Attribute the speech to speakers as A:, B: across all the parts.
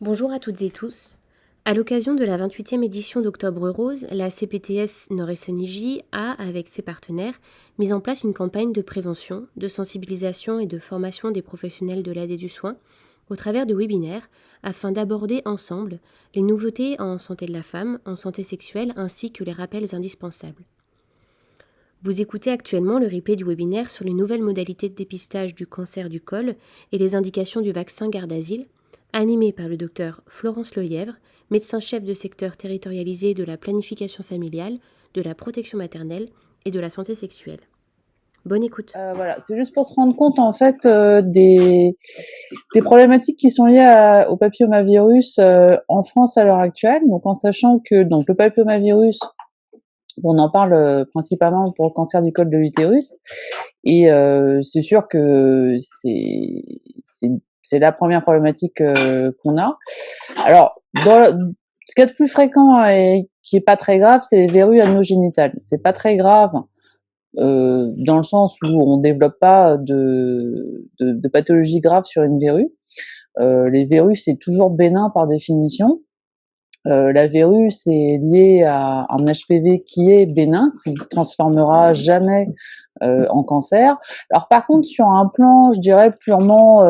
A: Bonjour à toutes et tous. À l'occasion de la 28e édition d'Octobre Rose, la CPTS Nord-Essonne-Ij a, avec ses partenaires, mis en place une campagne de prévention, de sensibilisation et de formation des professionnels de l'aide et du soin au travers de webinaires afin d'aborder ensemble les nouveautés en santé de la femme, en santé sexuelle ainsi que les rappels indispensables. Vous écoutez actuellement le replay du webinaire sur les nouvelles modalités de dépistage du cancer du col et les indications du vaccin Gardasil, animé par le docteur Florence Lelièvre, médecin-chef de secteur territorialisé de la planification familiale, de la protection maternelle et de la santé sexuelle. Bonne écoute.
B: Voilà, c'est juste pour se rendre compte en fait des problématiques qui sont liées au papillomavirus en France à l'heure actuelle. Donc en sachant que le papillomavirus, on en parle principalement pour le cancer du col de l'utérus, et c'est sûr que c'est la première problématique qu'on a. Alors ce qu'il y a de plus fréquent et qui est pas très grave, c'est les verrues anogénitales. C'est pas très grave dans le sens où on développe pas de pathologie grave sur une verrue. Les verrues, c'est toujours bénin par définition. La verrue, c'est lié à un HPV qui est bénin, qui ne se transformera jamais en cancer. Alors par contre, sur un plan, je dirais purement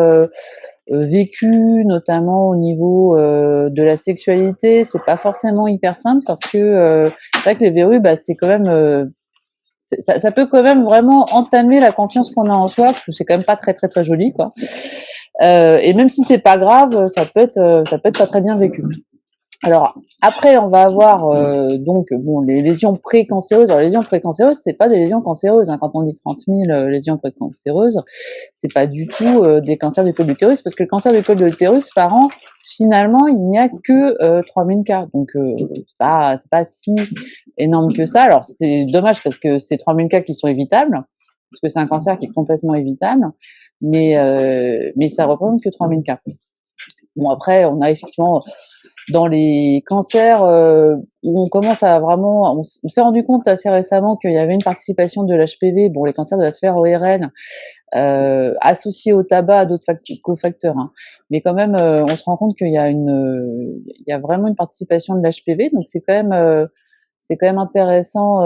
B: vécu, notamment au niveau de la sexualité, c'est pas forcément hyper simple parce que c'est vrai que les verrues, c'est quand même ça peut quand même vraiment entamer la confiance qu'on a en soi, parce que c'est quand même pas très très très joli, quoi. Et même si c'est pas grave, ça peut être pas très bien vécu. Alors après, on va avoir les lésions précancéreuses. Alors les lésions précancéreuses, c'est pas des lésions cancéreuses. Quand on dit 30 000 lésions précancéreuses, c'est pas du tout des cancers du col de l'utérus, parce que le cancer du col de l'utérus par an, finalement, il n'y a que 3 000 cas. Donc c'est pas si énorme que ça. Alors c'est dommage parce que c'est 3 000 cas qui sont évitables, parce que c'est un cancer qui est complètement évitable, mais ça représente que 3 000 cas. Bon, après, on a effectivement dans les cancers où on commence à vraiment, on s'est rendu compte assez récemment qu'il y avait une participation de l'HPV, les cancers de la sphère ORL, associés au tabac, à d'autres cofacteurs, hein. Mais quand même, on se rend compte qu'il y a il y a vraiment une participation de l'HPV, donc c'est quand même intéressant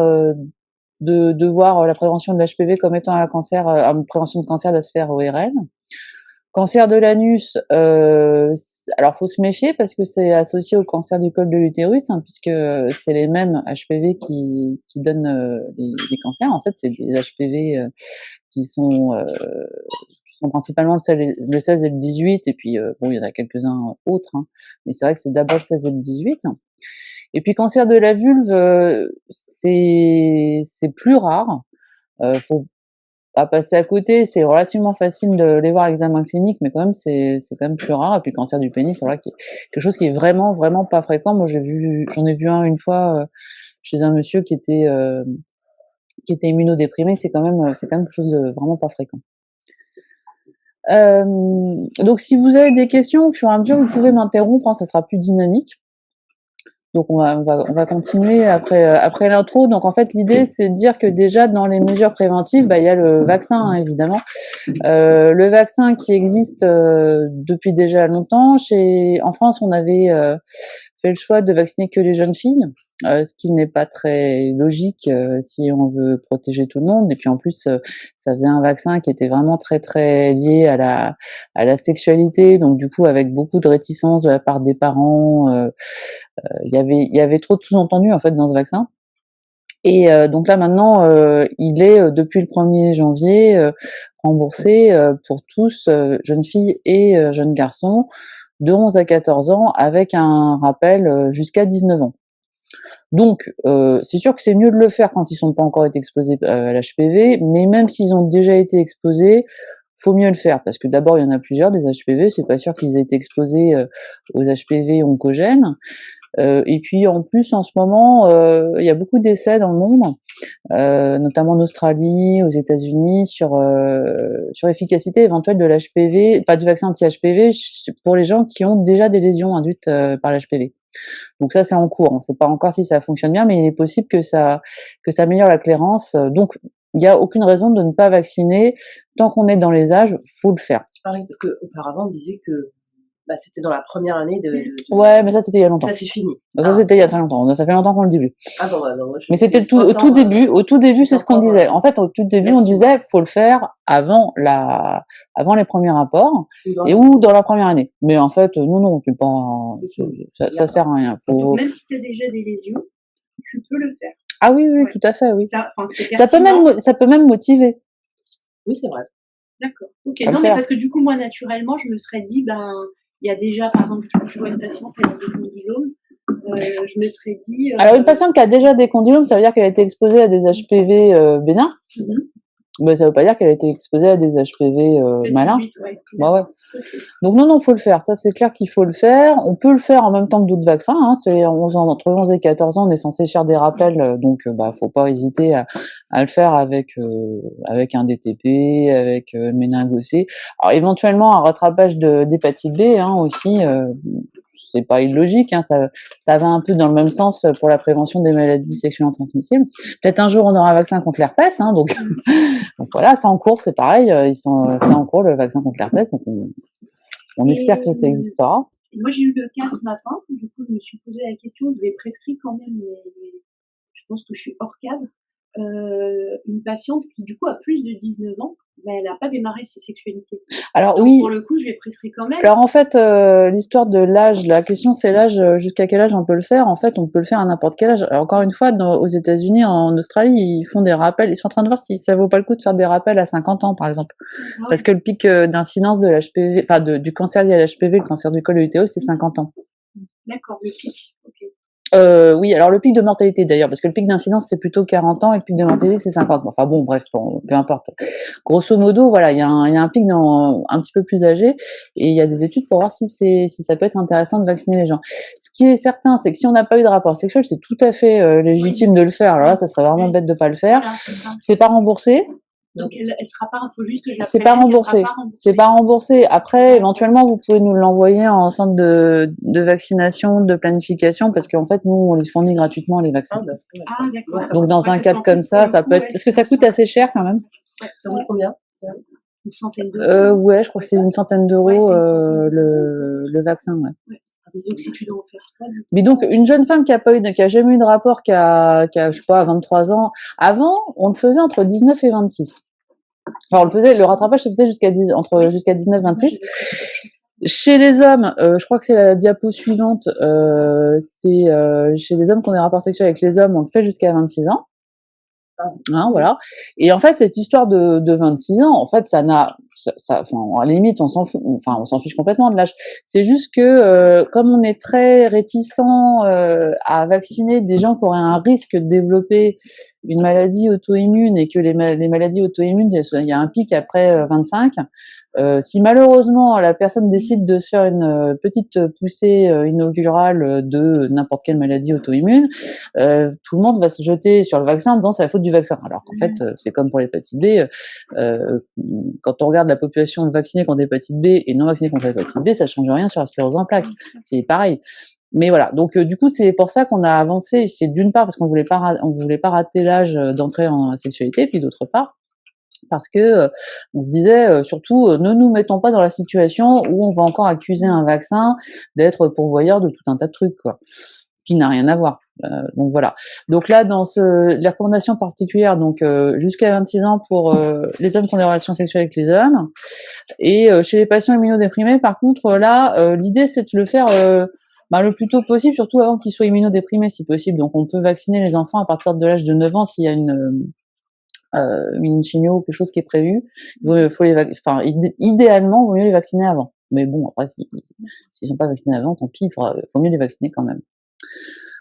B: de voir la prévention de l'HPV comme étant une prévention de cancer de la sphère ORL. Cancer de l'anus, alors faut se méfier parce que c'est associé au cancer du col de l'utérus, hein, puisque c'est les mêmes HPV qui donnent les cancers. En fait, c'est des HPV qui sont principalement le 16 et le 18, et puis il y en a quelques-uns autres, hein, mais c'est vrai que c'est d'abord le 16 et le 18. Et puis cancer de la vulve, c'est plus rare. Faut pas passer à côté, c'est relativement facile de les voir à l'examen clinique, mais quand même c'est quand même plus rare. Et puis le cancer du pénis, c'est vrai qui est quelque chose qui est vraiment vraiment pas fréquent. Moi j'en ai vu un une fois chez un monsieur qui était immunodéprimé. C'est quand même quelque chose de vraiment pas fréquent. Donc si vous avez des questions au fur et à mesure, vous pouvez m'interrompre, hein, ça sera plus dynamique. Donc on va continuer après l'intro. Donc en fait l'idée c'est de dire que déjà dans les mesures préventives, il y a le vaccin, hein, évidemment. Le vaccin qui existe depuis déjà longtemps. En France, on avait fait le choix de vacciner que les jeunes filles, ce qui n'est pas très logique si on veut protéger tout le monde. Et puis en plus, ça faisait un vaccin qui était vraiment très très lié à la sexualité, donc du coup avec beaucoup de réticence de la part des parents. Il y avait trop de sous-entendus en fait dans ce vaccin. Et donc là maintenant, il est depuis le 1er janvier remboursé pour tous, jeunes filles et jeunes garçons de 11 à 14 ans, avec un rappel jusqu'à 19 ans. Donc c'est sûr que c'est mieux de le faire quand ils sont pas encore été exposés à l'HPV, mais même s'ils ont déjà été exposés, faut mieux le faire parce que d'abord il y en a plusieurs des HPV, c'est pas sûr qu'ils aient été exposés aux HPV oncogènes. Et puis en plus en ce moment, il y a beaucoup d'essais dans le monde, notamment en Australie, aux États-Unis, sur l'efficacité éventuelle de l'HPV, enfin du vaccin anti-HPV pour les gens qui ont déjà des lésions induites par l'HPV. Donc ça c'est en cours, on ne sait pas encore si ça fonctionne bien, mais il est possible que ça améliore la clairance. Donc il n'y a aucune raison de ne pas vacciner tant qu'on est dans les âges, faut le faire.
C: Ah oui, parce qu'auparavant on disait que Bah, c'était dans la première année
B: Ouais, mais ça, c'était il y a longtemps.
C: Ça, c'est fini.
B: Ça, c'était il y a très longtemps. Ça fait longtemps qu'on le dit plus.
C: Ah bon, bah, non,
B: mais c'était au tout début. Au tout début, c'est ce qu'on disait. En fait, au tout début, on disait, faut le faire avant les premiers rapports ou dans la première année. Mais en fait, non, c'est pas, ça sert à rien.
D: Donc, même si tu as déjà des lésions, tu peux le faire.
B: Ah oui, tout à fait, oui. Ça peut même motiver.
C: Oui, c'est vrai.
D: D'accord. Ok. Non, mais parce que du coup, moi, naturellement, je me serais dit, il y a déjà, par exemple, je vois une patiente, elle a des condylomes. Je me serais dit.
B: Alors, une patiente qui a déjà des condylomes, ça veut dire qu'elle a été exposée à des HPV bénins. Mais ça veut pas dire qu'elle a été exposée à des HPV malins.
D: Ouais.
B: Ouais. Donc non, faut le faire. Ça, c'est clair qu'il faut le faire. On peut le faire en même temps que d'autres vaccins. Hein. Entre 11 et 14 ans, on est censé faire des rappels. Donc, faut pas hésiter à le faire avec un DTP, avec le méningo C. Alors, éventuellement, un rattrapage d'hépatite B aussi. C'est pas illogique, ça va un peu dans le même sens pour la prévention des maladies sexuellement transmissibles. Peut-être un jour on aura un vaccin contre l'herpès, donc voilà, c'est en cours, c'est pareil, c'est en cours le vaccin contre l'herpès, donc on espère que ça existera.
D: Moi j'ai eu le cas ce matin, du coup je me suis posé la question, je vais prescrire quand même, mais je pense que je suis hors cadre. Une patiente qui du coup a plus de 19 ans, mais elle n'a pas démarré ses sexualités.
B: Alors
D: donc,
B: oui.
D: Pour le coup, je vais prescrire quand même.
B: Alors en fait, l'histoire de l'âge, la question c'est l'âge, jusqu'à quel âge on peut le faire. En fait, on peut le faire à n'importe quel âge. Alors, encore une fois, aux États-Unis, en Australie, ils font des rappels. Ils sont en train de voir si ça vaut pas le coup de faire des rappels à 50 ans, par exemple, parce que le pic d'incidence de l'HPV, enfin du cancer lié à l'HPV, le cancer du col de l'utérus, c'est 50 ans.
D: D'accord, le pic. Ok.
B: Oui, alors le pic de mortalité d'ailleurs, parce que le pic d'incidence c'est plutôt 40 ans et le pic de mortalité c'est 50. Enfin bon, bref, peu importe. Grosso modo, voilà, il y a un pic un petit peu plus âgé et il y a des études pour voir si ça peut être intéressant de vacciner les gens. Ce qui est certain, c'est que si on n'a pas eu de rapport sexuel, c'est tout à fait légitime de le faire. Alors là, ça serait vraiment bête de pas le faire.
D: Voilà,
B: c'est pas remboursé.
D: Donc elle sera pas, faut juste que je la
B: c'est pas remboursé. C'est pas remboursé. Après, éventuellement, vous pouvez nous l'envoyer en centre de vaccination, de planification, parce qu'en fait, nous, on les fournit gratuitement, les vaccins.
D: Ah, d'accord.
B: Donc, dans un cadre comme ça peut être, parce que ça coûte assez cher quand même.
C: Ça coûte combien?
D: Une centaine d'euros.
B: Ouais, je crois que c'est une centaine d'euros, le vaccin, ouais.
D: Donc, si tu dois en faire 3.
B: Mais donc, une jeune femme qui a jamais eu de rapport, qui a, je sais pas, 23 ans. Avant, on le faisait entre 19 et 26. Enfin, le rattrapage se faisait jusqu'à 19-26. Chez les hommes, je crois que c'est la diapo suivante, c'est chez les hommes qu'on a des rapports sexuels avec les hommes, on le fait jusqu'à 26 ans. Voilà. Et en fait, cette histoire de 26 ans, en fait, à la limite, on s'en fiche complètement de l'âge. C'est juste que, comme on est très réticent à vacciner des gens qui auraient un risque de développer une maladie auto-immune et que les maladies auto-immunes, il y a un pic après 25. Si malheureusement la personne décide de se faire une petite poussée inaugurale de n'importe quelle maladie auto-immune, tout le monde va se jeter sur le vaccin en disant c'est la faute du vaccin. Alors qu'en fait, c'est comme pour l'hépatite B. Quand on regarde la population vaccinée contre l'hépatite B et non vaccinée contre l'hépatite B, ça change rien sur la sclérose en plaques. C'est pareil. Mais voilà, donc du coup c'est pour ça qu'on a avancé. C'est d'une part parce qu'on voulait pas rater l'âge d'entrée en sexualité, puis d'autre part parce que on se disait surtout ne nous mettons pas dans la situation où on va encore accuser un vaccin d'être pourvoyeur de tout un tas de trucs, quoi, qui n'a rien à voir. Donc voilà. Donc là, dans les recommandations particulières, donc jusqu'à 26 ans pour les hommes qui ont des relations sexuelles avec les hommes, et chez les patients immunodéprimés, par contre, là, l'idée c'est de le faire le plus tôt possible, surtout avant qu'ils soient immunodéprimés, si possible. Donc on peut vacciner les enfants à partir de l'âge de 9 ans s'il y a une chimio ou quelque chose qui est prévu. Idéalement, il vaut mieux les vacciner avant. Mais bon, après, s'ils sont pas vaccinés avant, tant pis, il faut mieux les vacciner quand même.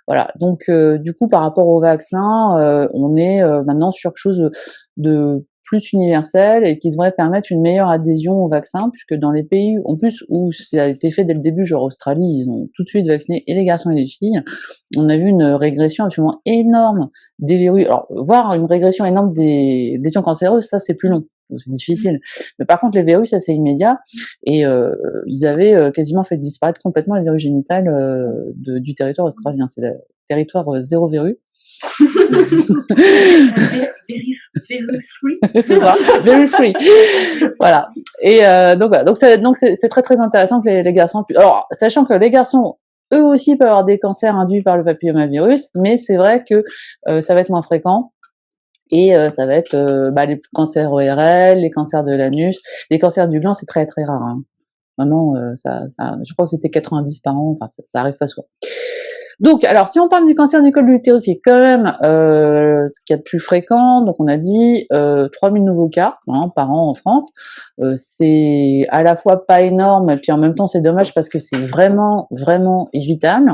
B: Voilà. Donc, du coup, par rapport au vaccin, on est maintenant sur quelque chose de plus universel et qui devrait permettre une meilleure adhésion au vaccin, puisque dans les pays, en plus, où ça a été fait dès le début, genre Australie, ils ont tout de suite vacciné et les garçons et les filles, on a vu une régression absolument énorme des virus. Alors, voir une régression énorme des lésions cancéreuses, ça, c'est plus long. Donc c'est difficile. Mais par contre, les virus, ça c'est immédiat. Et ils avaient quasiment fait disparaître complètement les virus génitales du territoire australien. C'est le territoire zéro verrue.
D: Very free.
B: C'est ça, very free. Voilà. Et donc voilà. Donc c'est très très intéressant que les garçons. Alors, sachant que les garçons, eux aussi, peuvent avoir des cancers induits par le papillomavirus, mais c'est vrai que ça va être moins fréquent. Et ça va être les cancers ORL, les cancers de l'anus, les cancers du gland, c'est très très rare. Hein. Vraiment, je crois que c'était 90 par an. Enfin, ça arrive pas souvent. Donc, alors, si on parle du cancer du col de l'utérus, qui est quand même ce qu'il y a de plus fréquent, donc on a dit 3000 nouveaux cas par an en France. C'est à la fois pas énorme, et puis en même temps c'est dommage parce que c'est vraiment, vraiment évitable.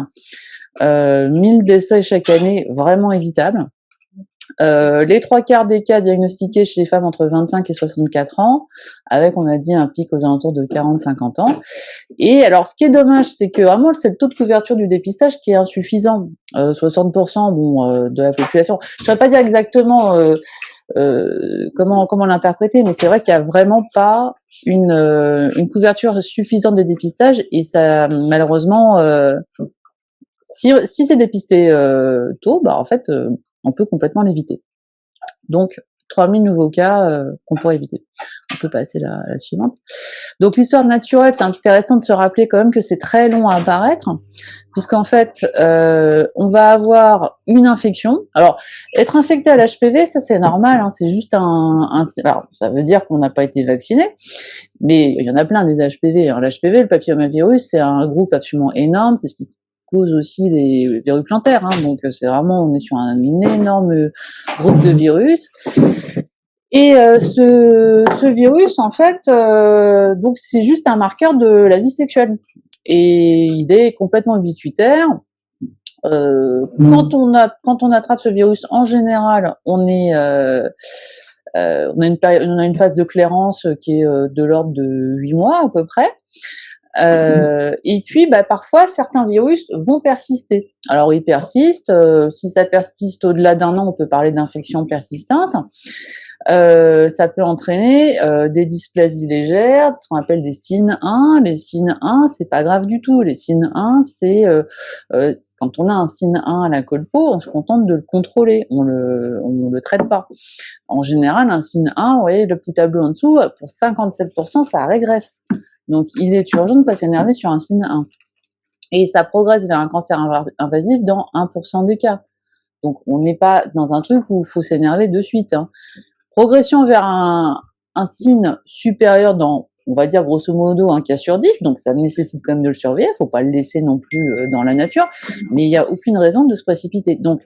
B: 1000 décès chaque année, vraiment évitable. Les 3/4 des cas diagnostiqués chez les femmes entre 25 et 64 ans, avec, on a dit, un pic aux alentours de 40-50 ans. Et alors, ce qui est dommage, c'est que vraiment, c'est le taux de couverture du dépistage qui est insuffisant. 60% de la population. Je ne saurais pas dire exactement comment l'interpréter, mais c'est vrai qu'il n'y a vraiment pas une couverture suffisante de dépistage, et ça, malheureusement, si c'est dépisté tôt, en fait, on peut complètement l'éviter. Donc, 3000 nouveaux cas qu'on pourrait éviter. On peut passer à la suivante. Donc, l'histoire naturelle, c'est intéressant de se rappeler quand même que c'est très long à apparaître, puisqu'en fait, on va avoir une infection. Alors, être infecté à l'HPV, ça c'est normal, hein, c'est juste alors, ça veut dire qu'on n'a pas été vacciné, mais il y en a plein des HPV. Hein. L'HPV, le papillomavirus, c'est un groupe absolument énorme, c'est ce qui cause aussi les virus plantaires, hein. Donc c'est vraiment, on est sur un énorme groupe de virus. Et ce virus, en fait, donc c'est juste un marqueur de la vie sexuelle. Et il est complètement ubiquitaire. Quand on attrape ce virus, en général, on a une phase de clairance qui est de l'ordre de 8 mois à peu près. Et puis, parfois, certains virus vont persister. Alors, ils persistent. Si ça persiste au-delà d'un an, on peut parler d'infection persistante. Ça peut entraîner des dysplasies légères, ce qu'on appelle des SIN 1. Les SIN 1, c'est pas grave du tout. Les SIN 1, c'est quand on a un SIN 1 à la colpo, on se contente de le contrôler. On le traite pas. En général, un SIN 1, vous voyez le petit tableau en dessous, pour 57%, ça régresse. Donc, il est urgent de ne pas s'énerver sur un SIN 1. Et ça progresse vers un cancer invasif dans 1% des cas. Donc, on n'est pas dans un truc où il faut s'énerver de suite. Hein. Progression vers un SIN supérieur dans, on va dire grosso modo, un cas sur 10, donc ça nécessite quand même de le surveiller, il ne faut pas le laisser non plus dans la nature, mais il n'y a aucune raison de se précipiter. Donc,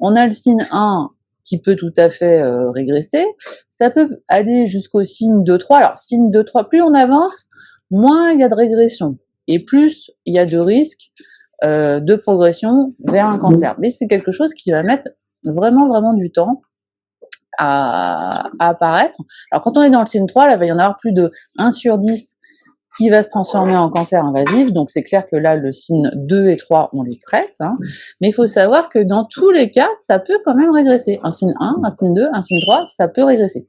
B: on a le SIN 1 qui peut tout à fait régresser, ça peut aller jusqu'au SIN 2-3. Alors, SIN 2-3, plus on avance, moins il y a de régression, et plus il y a de risques de progression vers un cancer. Mais c'est quelque chose qui va mettre vraiment, vraiment du temps à apparaître. Alors, quand on est dans le SIN 3, là, il va y en avoir plus de 1 sur 10 qui va se transformer en cancer invasif. Donc, c'est clair que là, le SIN 2 et 3, on les traite. Hein. Mais il faut savoir que dans tous les cas, ça peut quand même régresser. Un SIN 1, un SIN 2, un SIN 3, ça peut régresser.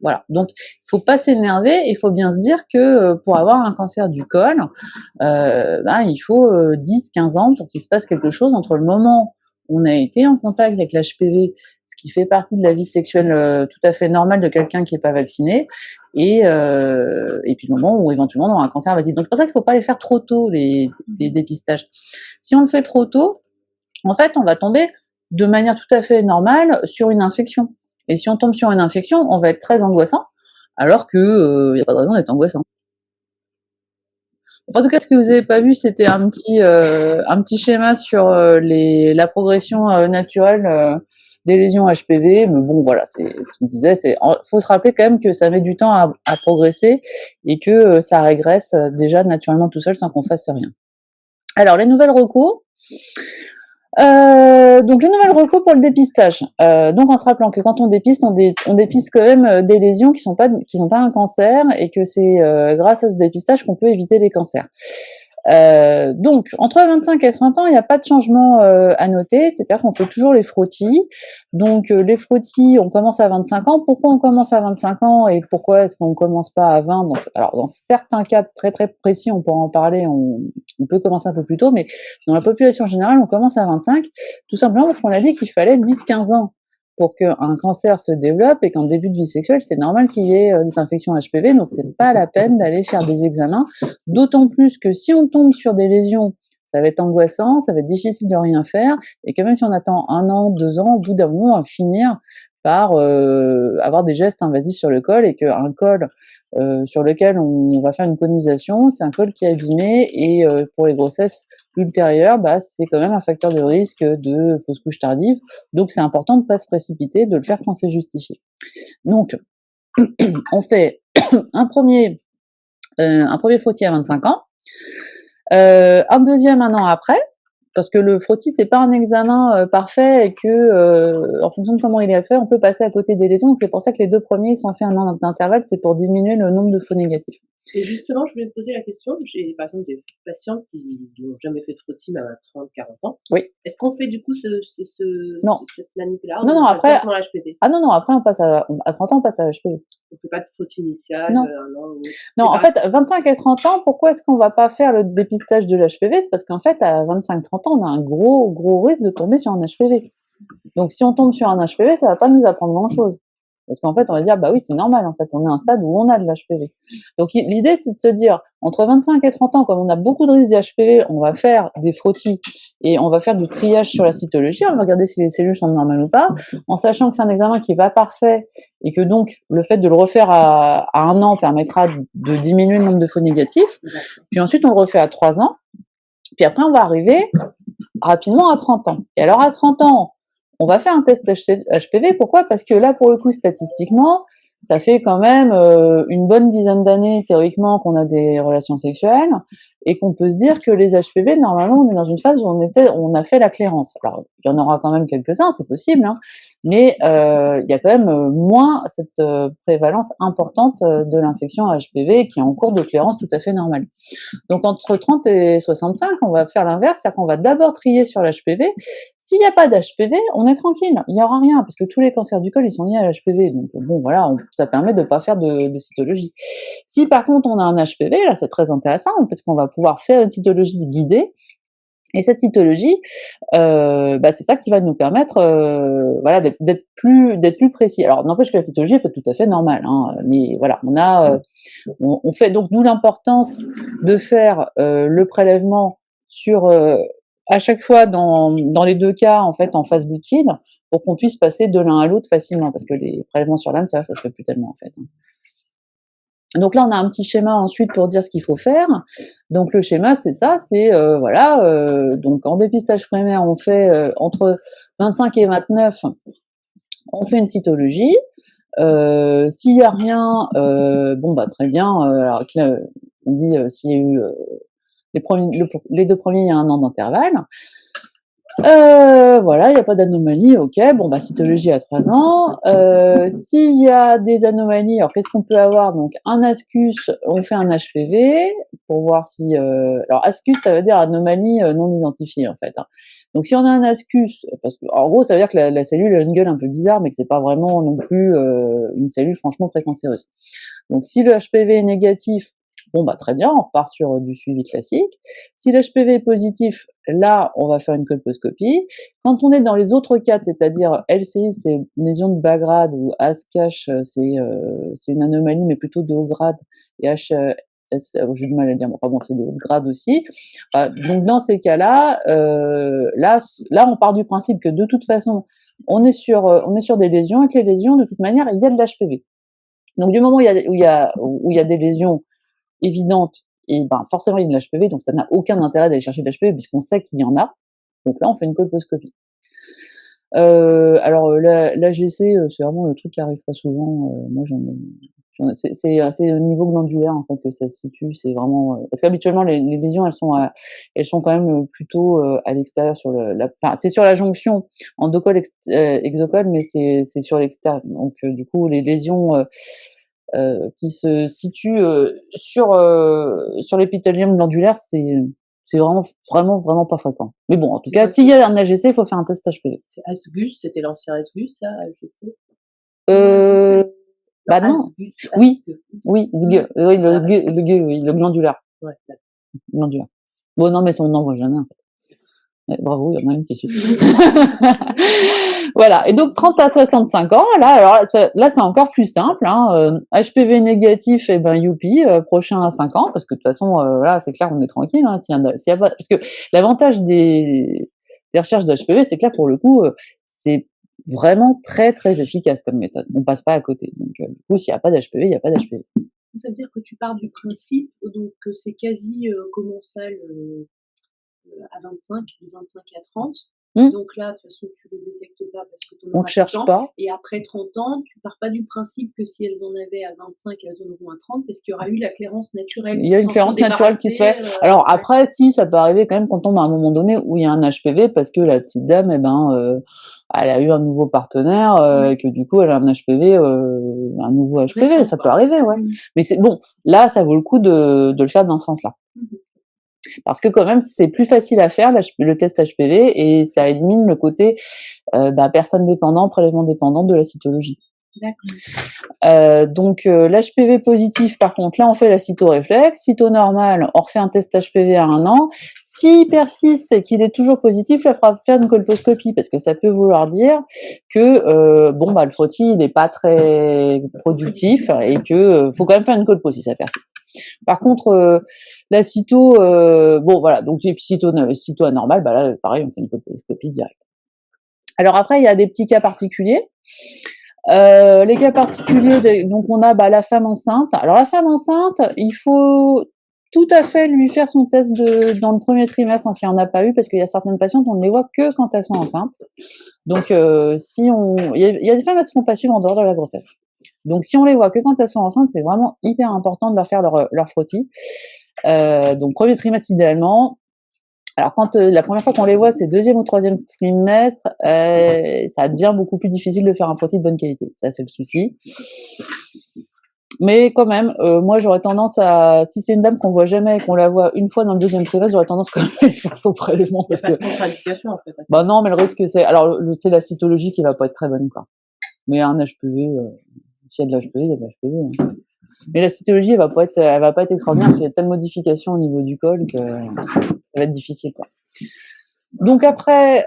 B: Voilà. Donc, il faut pas s'énerver. Il faut bien se dire que pour avoir un cancer du col, il faut 10-15 ans pour qu'il se passe quelque chose entre le moment où on a été en contact avec l'HPV, ce qui fait partie de la vie sexuelle tout à fait normale de quelqu'un qui n'est pas vacciné, et puis le moment où éventuellement on aura un cancer invasif. Donc c'est pour ça qu'il ne faut pas les faire trop tôt, les dépistages. Si on le fait trop tôt, en fait, on va tomber de manière tout à fait normale sur une infection. Et si on tombe sur une infection, on va être très angoissant, alors que n'y a pas de raison d'être angoissant. En tout cas, ce que vous n'avez pas vu, c'était un petit schéma sur la progression naturelle des lésions HPV. Mais bon, voilà, c'est ce qu'on disait. Faut se rappeler quand même que ça met du temps à progresser et que ça régresse déjà naturellement tout seul sans qu'on fasse rien. Alors, les nouvelles recours. Donc les nouvelles recours pour le dépistage. Donc en se rappelant que quand on dépiste, on dépiste quand même des lésions qui sont pas un cancer, et que c'est grâce à ce dépistage qu'on peut éviter les cancers. Donc, entre 25 et 30 ans, il n'y a pas de changement à noter, c'est-à-dire qu'on fait toujours les frottis. Donc, les frottis, on commence à 25 ans. Pourquoi on commence à 25 ans et pourquoi est-ce qu'on ne commence pas à 20? Alors, dans certains cas très très précis, on pourra en parler, on peut commencer un peu plus tôt, mais dans la population générale, on commence à 25, tout simplement parce qu'on a dit qu'il fallait 10-15 ans pour qu'un cancer se développe et qu'en début de vie sexuelle, c'est normal qu'il y ait des infections HPV, donc c'est pas la peine d'aller faire des examens, d'autant plus que si on tombe sur des lésions, ça va être angoissant, ça va être difficile de rien faire, et que même si on attend 1 an, 2 ans, au bout d'un moment, on va finir par avoir des gestes invasifs sur le col, et qu'un col sur lequel on va faire une conisation, c'est un col qui est abîmé, et pour les grossesses ultérieures, c'est quand même un facteur de risque de fausse couche tardive, donc c'est important de ne pas se précipiter, de le faire quand c'est justifié. Donc, on fait un premier frottis à 25 ans, un deuxième 1 an après, parce que le frottis, c'est pas un examen parfait et que, en fonction de comment il est fait, on peut passer à côté des lésions. Donc c'est pour ça que les 2 premiers, ils sont faits 1 an d'intervalle, c'est pour diminuer le nombre de faux négatifs.
C: Et justement, je voulais te poser la question, j'ai par exemple des patientes qui n'ont jamais fait de frottis, même à 30-40 ans.
B: Oui.
C: Est-ce qu'on fait du coup
B: Non.
C: cette manip-là?
B: Non, non, après,
C: Directement à l'HPV?
B: ah non, après, à 30 ans, on passe à HPV.
C: On fait pas de frottis initial,
B: Non.
C: 1 an ou...
B: Non, en fait, 25 et 30 ans, pourquoi est-ce qu'on va pas faire le dépistage de l'HPV? C'est parce qu'en fait, à 25-30 ans, on a un gros risque de tomber sur un HPV. Donc, si on tombe sur un HPV, ça va pas nous apprendre grand-chose. Parce qu'en fait, on va dire, bah oui, c'est normal, en fait, on est à un stade où on a de l'HPV. Donc, l'idée, c'est de se dire, entre 25 et 30 ans, comme on a beaucoup de risques d'HPV, on va faire des frottis et on va faire du triage sur la cytologie, on va regarder si les cellules sont normales ou pas, en sachant que c'est un examen qui est pas parfait et que donc, le fait de le refaire à 1 an permettra de diminuer le nombre de faux négatifs. Puis ensuite, on le refait à 3 ans. Puis après, on va arriver rapidement à 30 ans. Et alors, à 30 ans, on va faire un test HPV. Pourquoi? Parce que là, pour le coup, statistiquement, ça fait quand même une bonne dizaine d'années, théoriquement, qu'on a des relations sexuelles et qu'on peut se dire que les HPV, normalement, on est dans une phase où on a fait la clairance. Alors, il y en aura quand même quelques-uns, c'est possible, hein, mais il y a quand même moins cette prévalence importante de l'infection à HPV qui est en cours de clairance tout à fait normale. Donc, entre 30 et 65, on va faire l'inverse, c'est-à-dire qu'on va d'abord trier sur l'HPV. S'il n'y a pas d'HPV, on est tranquille, il n'y aura rien, parce que tous les cancers du col, ils sont liés à l'HPV. Donc, bon, voilà, ça permet de ne pas faire de cytologie. Si par contre on a un HPV, là, c'est très intéressant, parce qu'on va pouvoir faire une cytologie guidée. Et cette cytologie, c'est ça qui va nous permettre, voilà, d'être plus précis. Alors, n'empêche que la cytologie est pas tout à fait normale, hein, mais voilà, on fait donc d'où l'importance de faire le prélèvement sur à chaque fois dans les 2 cas en fait en phase liquide pour qu'on puisse passer de l'un à l'autre facilement, parce que les prélèvements sur l'âme, ça se fait plus tellement en fait, hein. Donc là, on a un petit schéma ensuite pour dire ce qu'il faut faire. Donc le schéma, c'est ça, c'est donc en dépistage primaire, on fait entre 25 et 29, on fait une cytologie. S'il y a rien, très bien. Alors on dit s'il y a eu les 2 premiers, il y a 1 an d'intervalle. Voilà, il n'y a pas d'anomalie, ok. Cytologie à 3 ans. S'il y a des anomalies, alors qu'est-ce qu'on peut avoir? Donc, un ASCUS, on fait un HPV pour voir si. Alors, ASCUS, ça veut dire anomalie non identifiée, en fait, hein. Donc, si on a un ASCUS, parce que, en gros, ça veut dire que la cellule a une gueule un peu bizarre, mais que c'est pas vraiment non plus une cellule franchement très cancéreuse. Donc, si le HPV est négatif, très bien, on repart sur du suivi classique. Si l'HPV est positif, là, on va faire une colposcopie. Quand on est dans les autres cas, c'est-à-dire LCI, c'est une lésion de bas grade, ou ASCASH, c'est une anomalie, mais plutôt de haut grade, et HS, j'ai du mal à le dire, c'est de haut grade aussi. Donc, dans ces cas-là, là, on part du principe que de toute façon, on est sur des lésions, et que les lésions, de toute manière, il y a de l'HPV. Donc, du moment où il y a des lésions évidente, et forcément il y a de l'HPV, donc ça n'a aucun intérêt d'aller chercher de l'HPV puisqu'on sait qu'il y en a. Donc là, on fait une colposcopie. Alors l'AGC, c'est vraiment le truc qui arrive pas souvent. Moi, c'est au niveau glandulaire en fait que ça se situe. C'est vraiment parce qu'habituellement les lésions elles sont quand même plutôt à l'extérieur c'est sur la jonction endocole exocole, mais c'est sur l'extérieur. Donc du coup les lésions qui se situe sur l'épithélium glandulaire, c'est vraiment pas fréquent. Mais bon, en tout
C: C'est
B: cas,
C: quoi,
B: s'il y a un AGC, il faut faire un test HPV.
C: c'est Asgus, c'était l'ancien Asgus, ça, je sais.
B: Bah non,
C: Asgus,
B: oui,
C: Asgus.
B: oui, oui,
C: Ah,
B: oui, le glandulaire,
C: ouais, d'accord.
B: glandulaire. Bon, non, mais ça, on n'en voit jamais, en fait. Ouais, bravo, il y en a une qui suit. Voilà. Et donc, 30 à 65 ans, là, alors, là, c'est encore plus simple, hein. HPV négatif, eh ben, youpi, prochain à 5 ans, parce que de toute façon, là, c'est clair, on est tranquille, hein, s'il y a pas, parce que l'avantage des recherches d'HPV, c'est que là, pour le coup, c'est vraiment très, très efficace comme méthode. On passe pas à côté. Donc, du coup, s'il n'y a pas d'HPV, il n'y a pas d'HPV.
D: Ça veut dire que tu pars du principe donc que c'est quasi commensal à 25, de 25 à 30. Donc là, de toute façon, tu ne le détectes pas parce que tu
B: On
D: en
B: ne cherche pas.
D: Et après 30 ans, tu pars pas du principe que si elles en avaient à 25, elles en auront à 30 parce qu'il y aura eu la clairance naturelle.
B: Il y a une clairance naturelle qui se fait. Alors après, si, ça peut arriver quand même qu'on tombe à un moment donné où il y a un HPV parce que la petite dame, eh ben, elle a eu un nouveau partenaire et que du coup, elle a un HPV, un nouveau HPV.
D: Récent,
B: ça
D: quoi.
B: peut arriver, ouais. Mais c'est bon. Là, ça vaut le coup de le faire dans ce sens-là. Parce que quand même, c'est plus facile à faire le test HPV et ça élimine le côté personne dépendant, prélèvement dépendant de la cytologie. Donc l'HPV positif, par contre, là on fait la cytoréflexe. Cyto normal, on refait un test HPV à 1 an. S'il persiste et qu'il est toujours positif, il faudra faire une colposcopie parce que ça peut vouloir dire que le frottis il n'est pas très productif et que faut quand même faire une colpo si ça persiste. Par contre, la cyto, donc et puis cyto anormal, là pareil, on fait une colposcopie directe. Alors après, il y a des petits cas particuliers. Les cas particuliers, donc on a la femme enceinte. Alors la femme enceinte, il faut tout à fait lui faire son test dans le premier trimestre s'il n'y en a pas eu, parce qu'il y a certaines patientes, on ne les voit que quand elles sont enceintes. Donc il y a des femmes, elles se font pas suivre en dehors de la grossesse. Donc si on les voit que quand elles sont enceintes, c'est vraiment hyper important de leur faire leur frottis. Donc premier trimestre idéalement. Alors quand la première fois qu'on les voit, c'est deuxième ou troisième trimestre, ça devient beaucoup plus difficile de faire un frottis de bonne qualité. Ça, c'est le souci. Mais quand même, moi, j'aurais tendance à, si c'est une dame qu'on voit jamais et qu'on la voit une fois dans le deuxième trimestre, j'aurais tendance quand même à lui faire son prélèvement.
C: Il n'y a pas de contre-indication, en fait.
B: Bah non, mais le risque, c'est la cytologie qui va pas être très bonne, quoi. Mais un HPV, s'il y a de l'HPV, il y a de l'HPV. Hein. Mais la cytologie, elle va pas être extraordinaire parce qu'il y a telle modification au niveau du col que ça va être difficile, quoi. Donc après,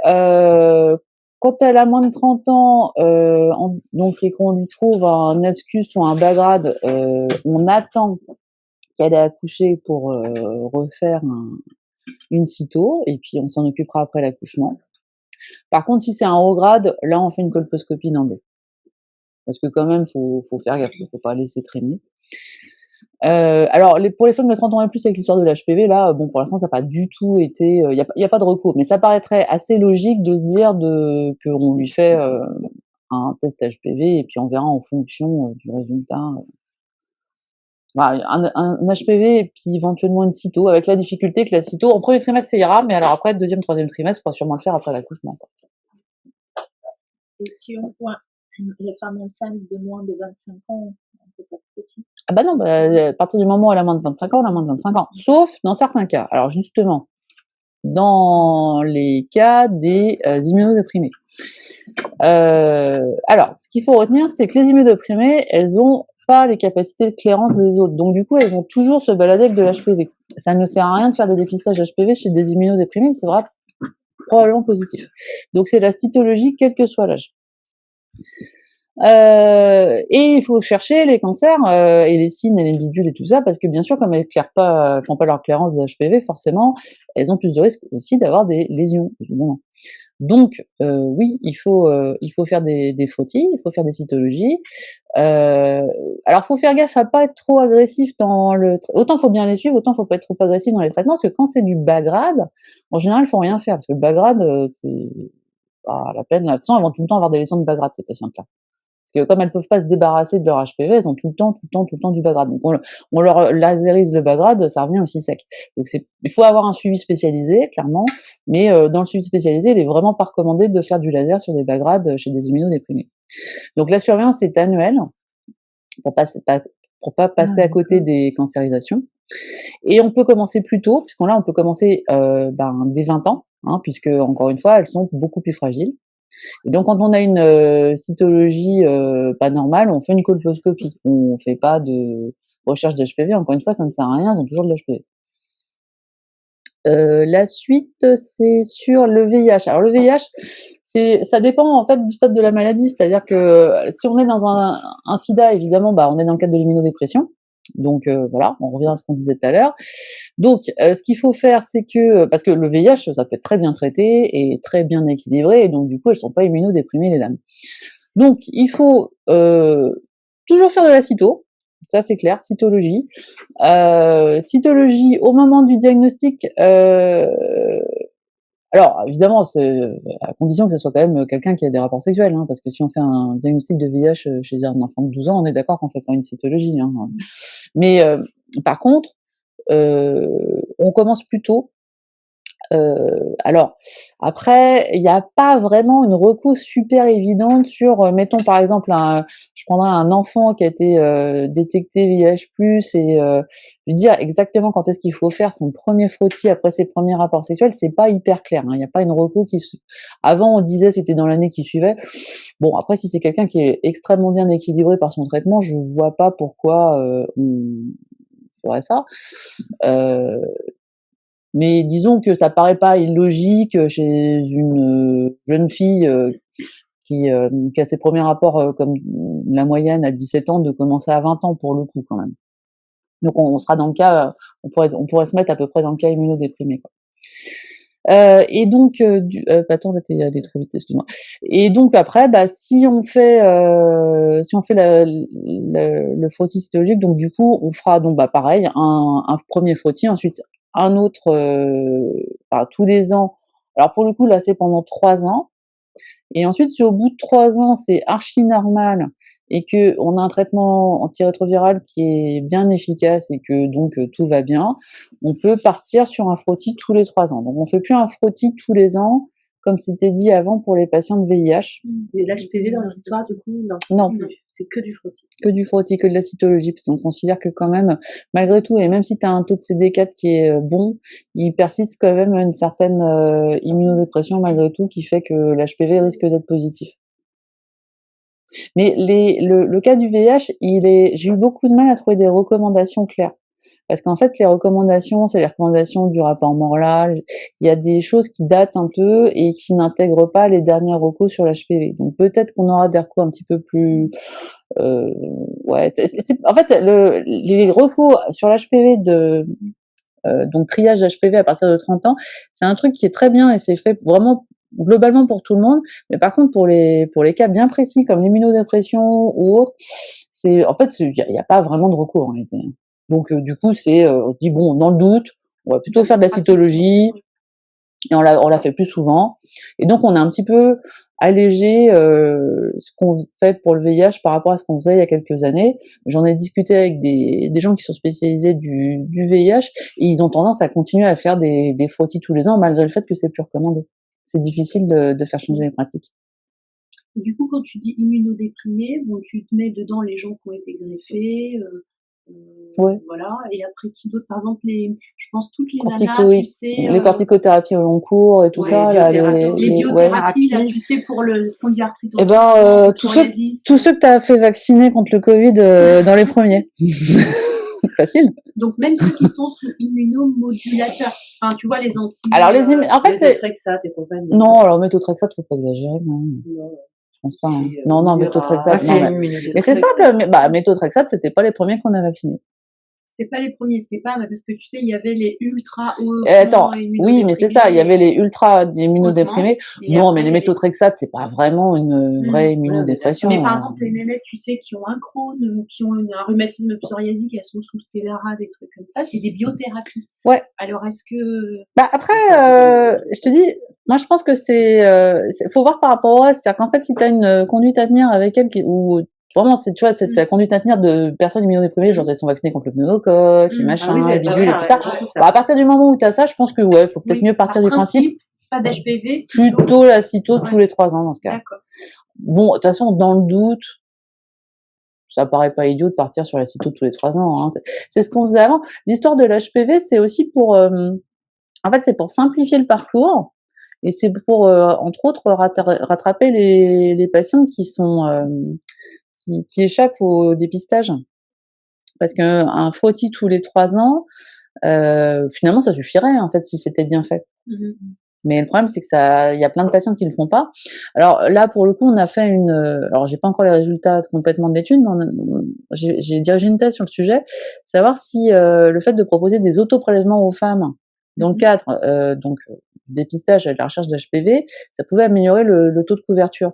B: quand elle a moins de 30 ans, et qu'on lui trouve un ascus ou un bagrade, on attend qu'elle ait accouché pour refaire une cyto, et puis on s'en occupera après l'accouchement. Par contre, si c'est un haut grade, là on fait une colposcopie d'emblée. Parce que quand même, faut faire gaffe, faut pas laisser traîner. Alors, pour les femmes de 30 ans et plus avec l'histoire de l'HPV, là, pour l'instant, ça n'a pas du tout été, il y a pas de recours, mais ça paraîtrait assez logique de se dire qu'on lui fait un test HPV et puis on verra en fonction du résultat. Un HPV et puis éventuellement une cyto, avec la difficulté que la cyto, en premier trimestre, ça ira, mais alors après, deuxième, troisième trimestre, il faudra sûrement le faire après l'accouchement.
E: Et si on voit les femmes enceintes de moins de 25 ans, on peut pas de frottis?
B: Ah bah non, à partir du moment où elle a moins de 25 ans, elle a moins de 25 ans. Sauf dans certains cas. Alors justement, dans les cas des immunodéprimés. Alors, ce qu'il faut retenir, c'est que les immunodéprimés, elles ont pas les capacités de clairance des autres. Donc du coup, elles vont toujours se balader avec de l'HPV. Ça ne sert à rien de faire des dépistages HPV chez des immunodéprimés, c'est vrai, probablement positif. Donc c'est la cytologie, quel que soit l'âge. Et il faut chercher les cancers et les signes et les bidules et tout ça, parce que bien sûr, comme elles font pas leur clairance d'HPV, forcément, elles ont plus de risques aussi d'avoir des lésions, évidemment. Donc, oui, il faut faire des frottis, il faut faire des cytologies. Alors, faut faire gaffe à pas être trop agressif autant faut bien les suivre, autant faut pas être trop agressif dans les traitements, parce que quand c'est du bas grade, en général, il faut rien faire, parce que le bas grade, c'est pas la peine. De toute façon, elles vont tout le temps avoir des lésions de bas grade, ces patientes-là. Parce que comme elles peuvent pas se débarrasser de leur HPV, elles ont tout le temps du bas grade. Donc on leur lasérise le bas grade, ça revient aussi sec. Donc il faut avoir un suivi spécialisé, clairement, mais dans le suivi spécialisé, il est vraiment pas recommandé de faire du laser sur des bas grades chez des immunodéprimés. Donc la surveillance est annuelle, pour pas pour pas passer à côté des cancérisations. Et on peut commencer plus tôt, puisqu'on là, on peut commencer dès 20 ans, hein, puisque encore une fois, elles sont beaucoup plus fragiles. Et donc, quand on a une cytologie pas normale, on fait une colposcopie. On fait pas de recherche d'HPV. Encore une fois, ça ne sert à rien, elles ont toujours de l'HPV. La suite, c'est sur le VIH. Alors le VIH, ça dépend en fait du stade de la maladie. C'est-à-dire que si on est dans un sida, évidemment, on est dans le cadre de l'immunodépression. Donc voilà, on revient à ce qu'on disait tout à l'heure. Donc ce qu'il faut faire, c'est que parce que le VIH, ça peut être très bien traité et très bien équilibré, et donc du coup, elles sont pas immunodéprimées les dames. Donc il faut toujours faire de la cyto. Ça, c'est clair, cytologie. Cytologie au moment du diagnostic. Alors, évidemment, c'est à condition que ce soit quand même quelqu'un qui a des rapports sexuels, hein, parce que si on fait un diagnostic de VIH chez un enfant de 12 ans, on est d'accord qu'on fait pas une cytologie. Hein. Mais par contre, on commence plus tôt. Alors, après, il n'y a pas vraiment une reco super évidente sur, mettons par exemple, je prendrais un enfant qui a été détecté VIH+, et lui dire exactement quand est-ce qu'il faut faire son premier frottis après ses premiers rapports sexuels, c'est pas hyper clair. Il n'y a pas une reco Avant, on disait c'était dans l'année qui suivait. Bon, après, si c'est quelqu'un qui est extrêmement bien équilibré par son traitement, je vois pas pourquoi on ferait ça. Mais disons que ça paraît pas illogique chez une jeune fille qui a ses premiers rapports comme la moyenne à 17 ans, de commencer à 20 ans pour le coup quand même. Donc on sera dans le cas, on pourrait se mettre à peu près dans le cas immunodéprimé, quoi. Et donc, attends, là t'es allé trop vite, excuse-moi. Et donc après, si on fait le frottis cytologique, donc du coup, on fera donc pareil, un premier frottis, ensuite un autre tous les ans. Alors pour le coup, là, c'est pendant 3 ans. Et ensuite, si au bout de 3 ans, c'est archi normal et que on a un traitement antirétroviral qui est bien efficace et que donc tout va bien, on peut partir sur un frottis tous les 3 ans. Donc on fait plus un frottis tous les ans, comme c'était dit avant pour les patients de VIH.
C: Et l'HPV dans l'histoire, du coup,
B: Non.
C: C'est que du frottis.
B: Que du frottis, que de la cytologie, parce qu'on considère que quand même, malgré tout, et même si tu as un taux de CD4 qui est bon, il persiste quand même une certaine immunodépression malgré tout, qui fait que l'HPV risque d'être positif. Mais le cas du VIH, j'ai eu beaucoup de mal à trouver des recommandations claires. Parce qu'en fait, les recommandations, c'est les recommandations du rapport Morlal. Il y a des choses qui datent un peu et qui n'intègrent pas les dernières recos sur l'HPV. Donc peut-être qu'on aura des recos un petit peu plus... en fait, les recos sur l'HPV donc triage d'HPV à partir de 30 ans, c'est un truc qui est très bien et c'est fait vraiment globalement pour tout le monde. Mais par contre, pour les cas bien précis comme l'immunodépression ou autre, il y a pas vraiment de recours en réalité. Donc du coup, on se dit bon, dans le doute, on va plutôt faire de la cytologie et on la fait plus souvent. Et donc on a un petit peu allégé ce qu'on fait pour le VIH par rapport à ce qu'on faisait il y a quelques années. J'en ai discuté avec des gens qui sont spécialisés du VIH et ils ont tendance à continuer à faire des frottis tous les ans malgré le fait que c'est plus recommandé. C'est difficile de faire changer les pratiques.
D: Du coup, quand tu dis immunodéprimé, bon, tu te mets dedans les gens qui ont été greffés,
B: Ouais.
D: voilà. Et après, qui d'autre? Par exemple, je pense toutes les nanas,
B: Corticoïdes,
D: tu sais,
B: les corticothérapies au long cours et tout
C: Ouais,
B: ça, là,
D: les biothérapies, là, tu sais, pour le spondyarthrite.
B: tous ceux que tu as fait vacciner contre le Covid dans les premiers. Facile.
D: Donc même ceux qui sont sous immunomodulateurs, enfin tu vois les anti.
B: Alors en fait c'est
C: Méthotrexate et compagnie.
B: Non, alors méthotrexate, faut pas exagérer. Non. Je pense pas. Hein. Non, méthotrexate. Mais c'est simple. Méthotrexate, c'était pas les premiers qu'on a vaccinés.
D: C'était pas les premiers, c'était pas parce que tu sais, il y avait les ultra
B: oui, mais c'est ça, il y avait les ultra immunodéprimés. Non, mais les méthotrexates, c'est pas vraiment une vraie immunodépression.
D: Mais par exemple, les nénettes, tu sais, qui ont un Crohn ou qui ont un rhumatisme psoriasique, elles sont sous Stelara, des trucs comme ça, c'est des biothérapies.
B: Ouais.
D: Alors, est-ce que...
B: Après, je te dis, moi, je pense que faut voir par rapport au reste. C'est-à-dire qu'en fait, si t'as une conduite à tenir avec elle ou vraiment, c'est la conduite à tenir de personnes immunodéprimées, genre elles sont vaccinées contre le pneumocoque, les machins, les bidules et tout ça. À partir du moment où tu as ça, je pense que faut peut-être mieux partir du principe.
D: Pas d'HPV,
B: plutôt la cyto tous les 3 ans dans ce cas.
D: D'accord.
B: Bon, de toute façon, dans le doute, ça paraît pas idiot de partir sur la cyto tous les 3 ans, hein. C'est ce qu'on faisait avant. L'histoire de l'HPV, c'est aussi pour, en fait, c'est pour simplifier le parcours et c'est pour, entre autres, rattraper les patientes qui sont, qui échappent au dépistage. Parce qu'un frottis tous les 3 ans, finalement, ça suffirait, en fait, si c'était bien fait.
E: Mmh.
B: Mais le problème, c'est que il y a plein de patientes qui le font pas. Alors là, pour le coup, on a fait alors j'ai pas encore les résultats complètement de l'étude, mais j'ai dirigé une thèse sur le sujet, savoir si le fait de proposer des autoprélèvements aux femmes dans le cadre du dépistage et de la recherche d'HPV, ça pouvait améliorer le taux de couverture.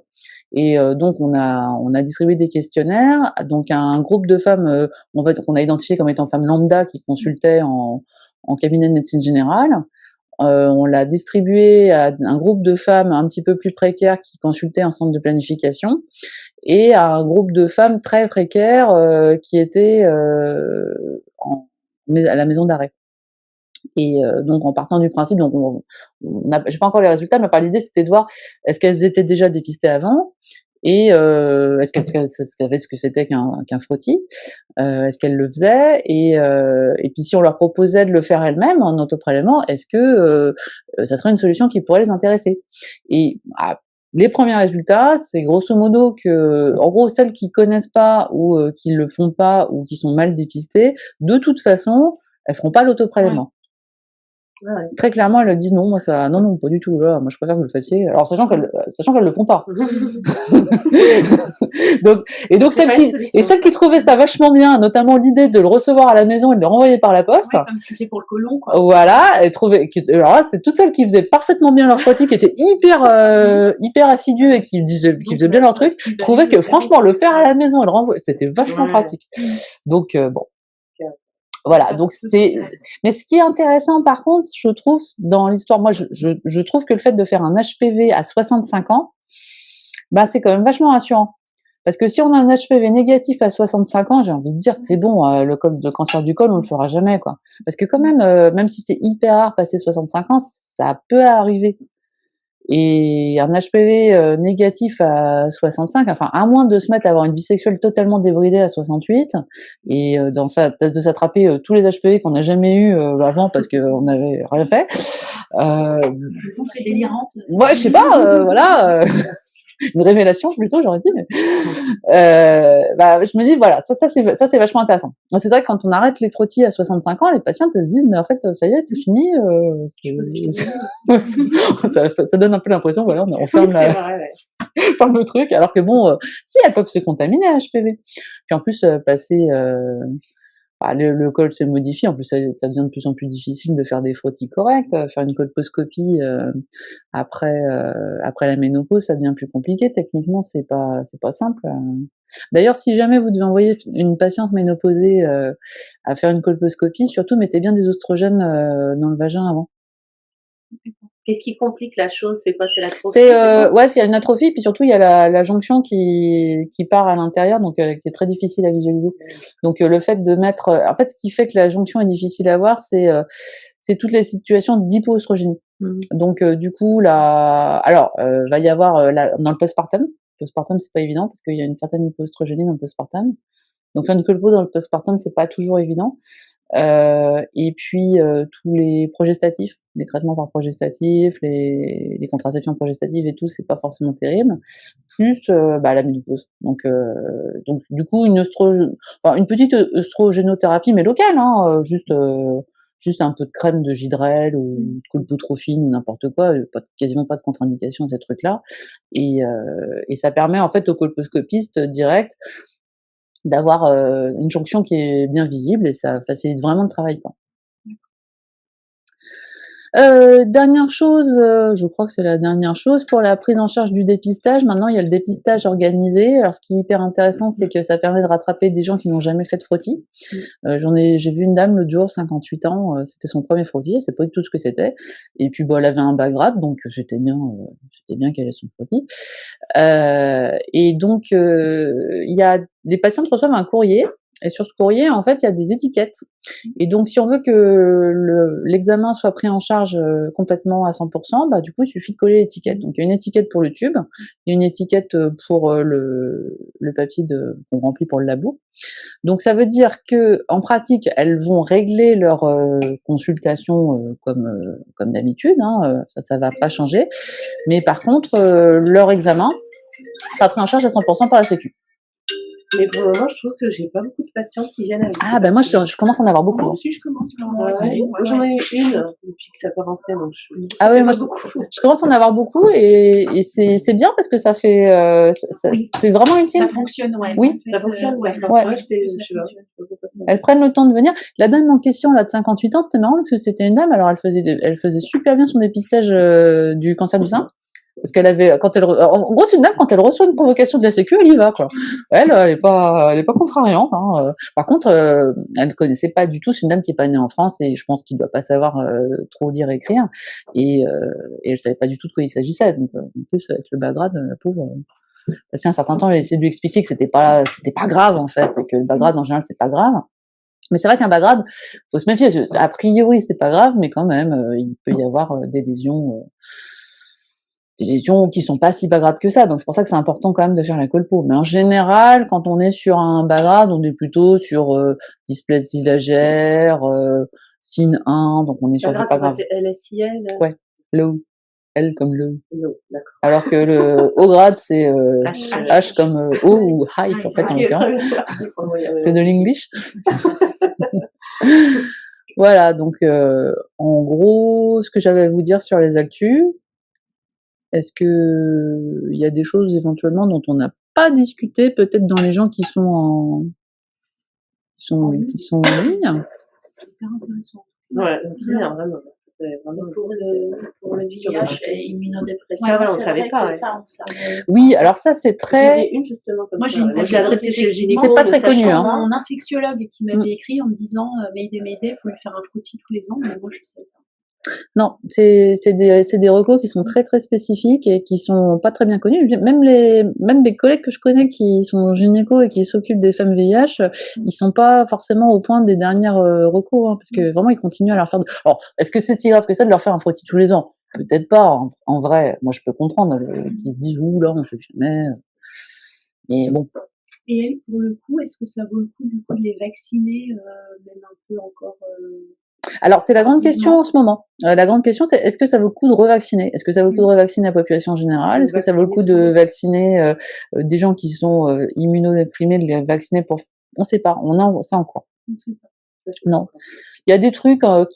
B: Et donc on a distribué des questionnaires, donc à un groupe de femmes qu'on a identifié comme étant femmes lambda qui consultaient en cabinet de médecine générale. On l'a distribué à un groupe de femmes un petit peu plus précaires qui consultaient en centre de planification et à un groupe de femmes très précaires qui étaient à la maison d'arrêt. Et donc en partant du principe, donc j'ai pas encore les résultats, mais l'idée c'était de voir est-ce qu'elles étaient déjà dépistées avant et est-ce qu'elles savaient ce que c'était qu'un frottis, est-ce qu'elles le faisaient et puis si on leur proposait de le faire elles-mêmes en autoprélèvement, est-ce que ça serait une solution qui pourrait les intéresser. Et les premiers résultats, c'est grosso modo que, en gros, celles qui connaissent pas ou qui le font pas ou qui sont mal dépistées, de toute façon, elles feront pas l'autoprélèvement.
C: Ouais.
B: Très clairement, elles disent non, moi ça, non, pas du tout. Là, moi je préfère que vous le fassiez. Alors sachant qu'elles le font pas. donc celles qui trouvaient ça vachement bien, notamment l'idée de le recevoir à la maison et de le renvoyer par la poste.
D: Ouais, comme tu fais pour le côlon, quoi.
B: Voilà, alors là, c'est toutes celles qui faisaient parfaitement bien leur frottis, qui étaient hyper assidus et qui faisaient bien leur truc, trouvaient que franchement le faire à la maison et le renvoyer, c'était vachement pratique. Donc bon. Voilà, donc mais ce qui est intéressant par contre, je trouve, dans l'histoire, moi je trouve que le fait de faire un HPV à 65 ans, bah c'est quand même vachement rassurant. Parce que si on a un HPV négatif à 65 ans, j'ai envie de dire c'est bon, le cancer du col, on le fera jamais, quoi. Parce que quand même si c'est hyper rare passer 65 ans, ça peut arriver. Et un HPV négatif à 65, enfin à moins de se mettre à avoir une vie sexuelle totalement débridée à 68 et de s'attraper tous les HPV qu'on n'a jamais eu avant parce qu'on n'avait rien fait.
D: On fait délirante.
B: Ouais, je sais pas, voilà. Une révélation plutôt, j'aurais dit. Mais je me dis voilà, ça c'est vachement intéressant. C'est vrai que quand on arrête les frottis à 65 ans, les patientes elles se disent mais en fait ça y est, c'est fini. Ça donne un peu l'impression voilà, on ferme ferme le truc, alors que bon, si elles peuvent se contaminer à HPV. Puis en plus passer le col se modifie, en plus ça devient de plus en plus difficile de faire des frottis corrects, faire une colposcopie après la ménopause, ça devient plus compliqué. Techniquement, c'est pas simple. D'ailleurs, si jamais vous devez envoyer une patiente ménopausée à faire une colposcopie, surtout mettez bien des oestrogènes dans le vagin avant.
A: Qu'est-ce qui complique la chose? C'est quoi? C'est l'atrophie?
B: C'est il y a une atrophie, puis surtout il y a la jonction qui part à l'intérieur, donc qui est très difficile à visualiser. Donc le fait de mettre, en fait, ce qui fait que la jonction est difficile à voir, c'est toutes les situations d'hypoœstrogénie. Donc du coup va y avoir dans le postpartum. Postpartum, c'est pas évident parce qu'il y a une certaine hypoœstrogénie dans le postpartum. Donc faire une colpo dans le postpartum, c'est pas toujours évident. Et puis tous les progestatifs, les traitements par progestatifs, les contraceptions progestatives et tout, c'est pas forcément terrible. Plus la ménopause. Donc du coup une petite œstrogénothérapie mais locale, hein, juste un peu de crème de Gidrel ou de colpotrophine ou n'importe quoi, quasiment pas de contre-indication à ces trucs-là. Et ça permet en fait au colposcopiste direct d'avoir une jonction qui est bien visible et ça facilite vraiment le travail, quoi. Dernière chose, je crois que c'est la dernière chose, pour la prise en charge du dépistage, maintenant il y a le dépistage organisé. Alors ce qui est hyper intéressant, c'est que ça permet de rattraper des gens qui n'ont jamais fait de frottis. J'ai vu une dame l'autre jour, 58 ans, c'était son premier frottis, elle savait pas du tout ce que c'était. Et puis elle avait un bas grade, donc c'était bien qu'elle ait son frottis. Et donc les patientes reçoivent un courrier Et sur ce courrier, en fait, il y a des étiquettes. Et donc, si on veut que l'examen soit pris en charge complètement à 100%, bah, du coup, il suffit de coller l'étiquette. Donc, il y a une étiquette pour le tube, il y a une étiquette pour le papier qu'on remplit pour le labo. Donc, ça veut dire que, en pratique, elles vont régler leur consultation comme d'habitude. Hein, ça va pas changer. Mais par contre, leur examen sera pris en charge à 100% par la Sécu.
C: Mais pour le moment, je trouve que j'ai pas beaucoup de patients qui viennent avec.
B: Ah, ben moi, je commence à en avoir beaucoup.
D: Moi aussi, je commence à en avoir
C: Ouais, moi, j'en ai eu une depuis que ça commençait, donc
B: Ah oui, moi, je commence à en avoir beaucoup et c'est bien parce que ça fait,
D: Oui.
B: c'est vraiment utile.
D: Ça fonctionne, ouais.
B: Oui.
D: En fait,
C: Ça fonctionne, ouais.
B: Ouais.
C: Moi, j'étais,
D: Ça
C: je sais pas,
D: fonctionne.
C: je sais pas pourquoi ça-
B: Elles prennent le temps de venir. La dame en question, là, de 58 ans, c'était marrant parce que c'était une dame, alors elle faisait super bien son dépistage du cancer du sein. Parce qu'elle avait, en gros, c'est une dame, quand elle reçoit une convocation de la Sécu, elle y va, quoi. Elle est pas contrariante, hein. Par contre, elle connaissait pas du tout, c'est une dame qui est pas née en France et je pense qu'il doit pas savoir trop lire et écrire. Et elle savait pas du tout de quoi il s'agissait. Donc, en plus, avec le background, la pauvre, passé un certain temps, elle a essayé de lui expliquer que c'était pas grave, en fait, et que le background, en général, c'est pas grave. Mais c'est vrai qu'un background, faut se méfier. A priori, c'est pas grave, mais quand même, il peut y avoir des lésions qui sont pas si bagrades que ça, donc c'est pour ça que c'est important quand même de faire la colpo. Mais en général, quand on est sur un bagrade, on est plutôt sur dysplasie lagère, signe 1, donc on est sur du pas grave.
C: LSIL.
B: Ouais, low, L comme le.
C: Non, d'accord.
B: Alors que le haut grade, c'est H comme haut ou height, en fait, en
C: Ok,
B: l'occurrence.
C: très bien, merci pour le moyen.
B: C'est de l'English. Voilà, donc en gros, ce que j'avais à vous dire sur les actus. Est-ce que il y a des choses éventuellement dont on n'a pas discuté, peut-être dans les gens qui sont en ligne?
D: C'est hyper intéressant.
C: Ouais, très bien, vraiment. C'est vraiment
E: Pour le VIH et immunodépression.
C: Ça, voilà, on
E: c'est
C: savait
E: vrai
C: pas,
E: que
C: ouais.
E: ça, on savait.
B: Oui, alors ça c'est
C: J'en ai
B: très.
C: une justement comme
D: Moi,
C: ça.
D: j'ai une
C: Ouais. Je l'ai adressée chez le gynéco.
B: C'est pas
C: le
B: très connu,
C: sachant.
B: hein.
D: Mon infectiologue qui m'avait écrit en me disant Mayday, faut lui faire un frottis tous les ans, mais moi je sais pas.
B: Non, c'est des recos qui sont très très spécifiques et qui sont pas très bien connus. Même des collègues que je connais qui sont gynéco et qui s'occupent des femmes VIH, ils sont pas forcément au point des dernières recours, hein, parce que vraiment ils continuent à leur faire. Alors, est-ce que c'est si grave que ça de leur faire un frottis tous les ans? Peut-être pas. En vrai, moi je peux comprendre qu'ils se disent ouh là on sait jamais. Mais bon.
D: Et elle, pour le coup, est-ce que ça vaut le coup du coup de les vacciner, même un peu encore
B: Alors, c'est la grande question en ce moment. La grande question, c'est est-ce que ça vaut le coup de revacciner? Est-ce que ça vaut le coup de revacciner la population générale? Est-ce que ça vaut le coup de vacciner des gens qui sont immunodéprimés, de les vacciner pour... On sait pas. Ça en quoi?
D: On sait pas.
B: Non. Il y a des trucs alors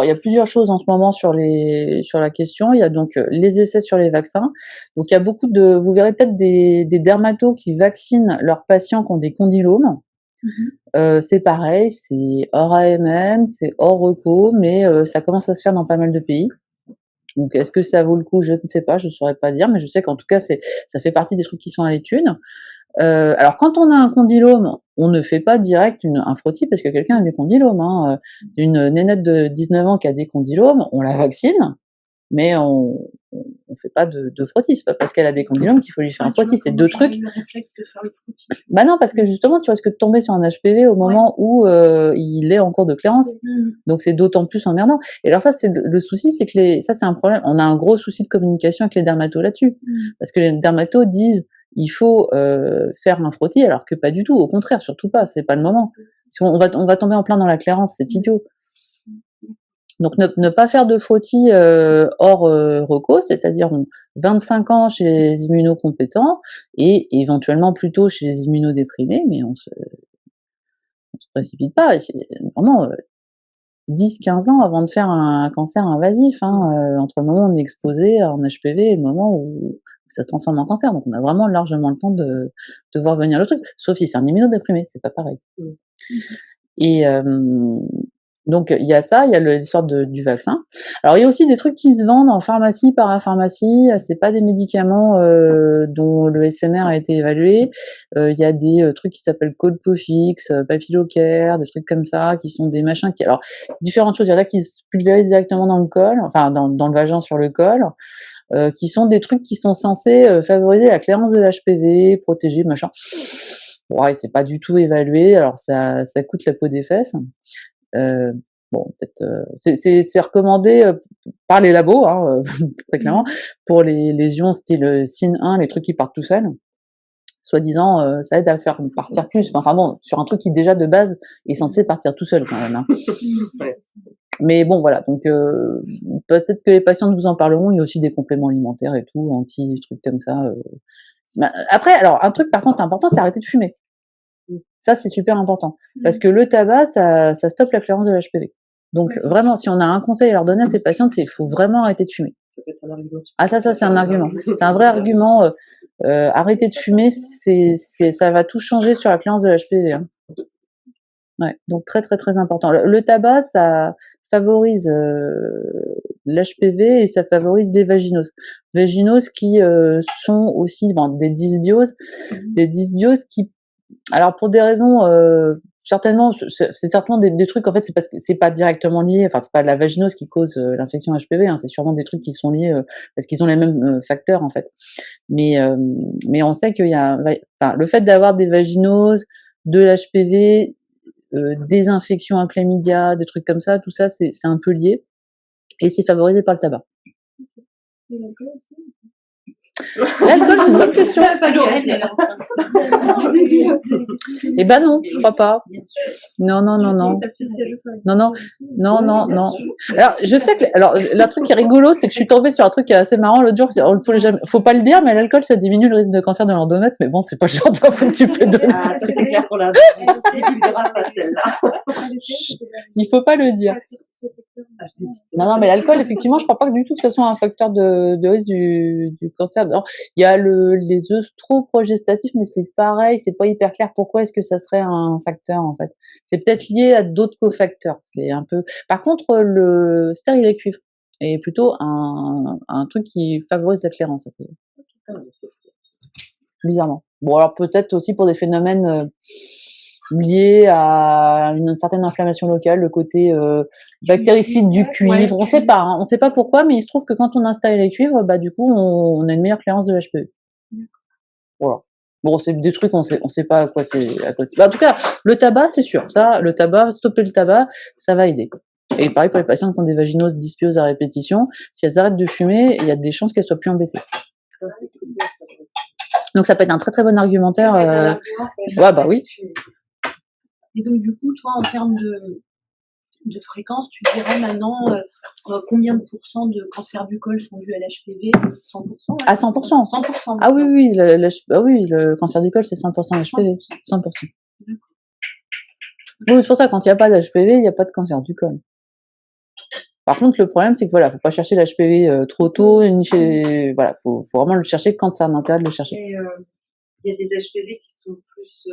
B: il y a plusieurs choses en ce moment sur la question. Il y a donc les essais sur les vaccins. Donc il y a beaucoup vous verrez peut-être des dermatos qui vaccinent leurs patients qui ont des condylomes. C'est pareil, c'est hors AMM, c'est hors reco, mais ça commence à se faire dans pas mal de pays. Donc est-ce que ça vaut le coup? Je ne sais pas, je saurais pas dire, mais je sais qu'en tout cas ça fait partie des trucs qui sont à l'étude. Alors quand on a un condylome, on ne fait pas direct un frottis parce que quelqu'un a des condylomes. Hein. Une nénette de 19 ans qui a des condylomes, on la vaccine, mais on fait pas de frottis. C'est pas parce qu'elle a des condylomes qu'il faut lui faire un frottis. C'est deux trucs.
D: Eu le réflexe de faire le frottis.
B: Bah non, parce que justement, tu risques de tomber sur un HPV au moment où il est en cours de clairance. Donc c'est d'autant plus emmerdant. Et alors ça, c'est le souci, c'est que ça c'est un problème. On a un gros souci de communication avec les dermatos là-dessus, parce que les dermatos disent il faut faire un frottis, alors que pas du tout. Au contraire, surtout pas. C'est pas le moment. Parce qu'on va tomber en plein dans la clairance. C'est idiot. Donc ne pas faire de frottis hors reco, c'est-à-dire 25 ans chez les immunocompétents et éventuellement plutôt chez les immunodéprimés, mais on se précipite pas. Et c'est vraiment 10-15 ans avant de faire un cancer invasif, hein, entre le moment où on est exposé en HPV et le moment où ça se transforme en cancer. Donc on a vraiment largement le temps de voir venir le truc, sauf si c'est un immunodéprimé, c'est pas pareil. Et donc il y a ça, il y a l'histoire du vaccin. Alors il y a aussi des trucs qui se vendent en pharmacie, parapharmacie. C'est pas des médicaments dont le SMR a été évalué. Il y a des trucs qui s'appellent Colpofix, Papillocare, des trucs comme ça, qui sont des machins qui, alors différentes choses. Il y en a qui se pulvérisent directement dans le col, enfin dans le vagin sur le col, qui sont des trucs qui sont censés favoriser la clairance de l'HPV, protéger machin. Ouais, c'est pas du tout évalué. Alors ça coûte la peau des fesses. Euh, bon, peut-être c'est recommandé par les labos, hein, très clairement, pour les lésions style SIN1, les trucs qui partent tout seuls. Soi-disant, ça aide à faire partir plus. Enfin bon, sur un truc qui déjà de base est censé partir tout seul quand même. Hein.
C: Ouais.
B: Mais bon, voilà. Donc peut-être que les patientes vous en parleront. Il y a aussi des compléments alimentaires et tout, trucs comme ça. Après, alors un truc par contre important, c'est arrêter de fumer. Ça, c'est super important. Parce que le tabac, ça stoppe la clairance de l'HPV. Donc vraiment, si on a un conseil à leur donner à ces patientes, c'est qu'il faut vraiment arrêter de fumer.
C: Ça peut être un argument.
B: Ah ça c'est un argument. C'est un vrai argument. Arrêter de fumer, ça va tout changer sur la clairance de l'HPV. Hein. Ouais, donc très très très important. Le tabac, ça favorise l'HPV et ça favorise les vaginoses. Vaginoses qui sont aussi des dysbioses qui, alors pour des raisons certainement, c'est certainement des trucs, en fait, c'est parce que c'est pas directement lié, enfin, c'est pas la vaginose qui cause l'infection HPV, hein, c'est sûrement des trucs qui sont liés, parce qu'ils ont les mêmes facteurs, en fait. Mais on sait qu'il y a, enfin, le fait d'avoir des vaginoses, de l'HPV, des infections à chlamydia, des trucs comme ça, tout ça, c'est un peu lié. Et c'est favorisé par le tabac. L'alcool, c'est une bonne question. Eh ben non, je crois pas. Non. Non. Alors, je sais que, le truc qui est rigolo, c'est que je suis tombée sur un truc qui est assez marrant l'autre jour. Faut pas le dire, mais l'alcool, ça diminue le risque de cancer de l'endomètre. Mais bon, c'est pas le genre d'info que tu peux donner.
C: Ah, c'est clair pour la
B: Il faut pas le dire. Non, mais l'alcool, effectivement, je crois pas du tout que ça soit un facteur de risque du cancer. Alors, il y a les œstroprogestatifs, mais c'est pareil, c'est pas hyper clair. Pourquoi est-ce que ça serait un facteur, en fait? C'est peut-être lié à d'autres cofacteurs. C'est un peu. Par contre, le stérilet cuivre est plutôt un truc qui favorise la clairance, bizarrement. Bon, alors peut-être aussi pour des phénomènes lié à une certaine inflammation locale, le côté bactéricide du cuivre. On sait pas, on sait pas pourquoi, mais il se trouve que quand on installe les cuivres, du coup, on a une meilleure clairance de l'HPV. Voilà. Bon, c'est des trucs, on sait pas à quoi c'est. En tout cas, le tabac, c'est sûr. Ça, le tabac, stopper le tabac, ça va aider. Et pareil pour les patients qui ont des vaginoses dysbioses à répétition, si elles arrêtent de fumer, il y a des chances qu'elles soient plus embêtées. Donc ça peut être un très très bon argumentaire. Ouais, oui.
D: Et donc, du coup, toi, en termes de fréquence, tu dirais maintenant combien de pourcents de cancers du col sont dus à l'HPV? 100%?
B: À 100%.
D: 100%.
B: Ah oui, le cancer du col, c'est 100% HPV. 100%. Oui, c'est pour ça, quand il n'y a pas d'HPV, il n'y a pas de cancer du col. Par contre, le problème, c'est que faut pas chercher l'HPV trop tôt, faut vraiment le chercher quand ça a un intérêt de le chercher.
F: Et il y a des HPV qui sont plus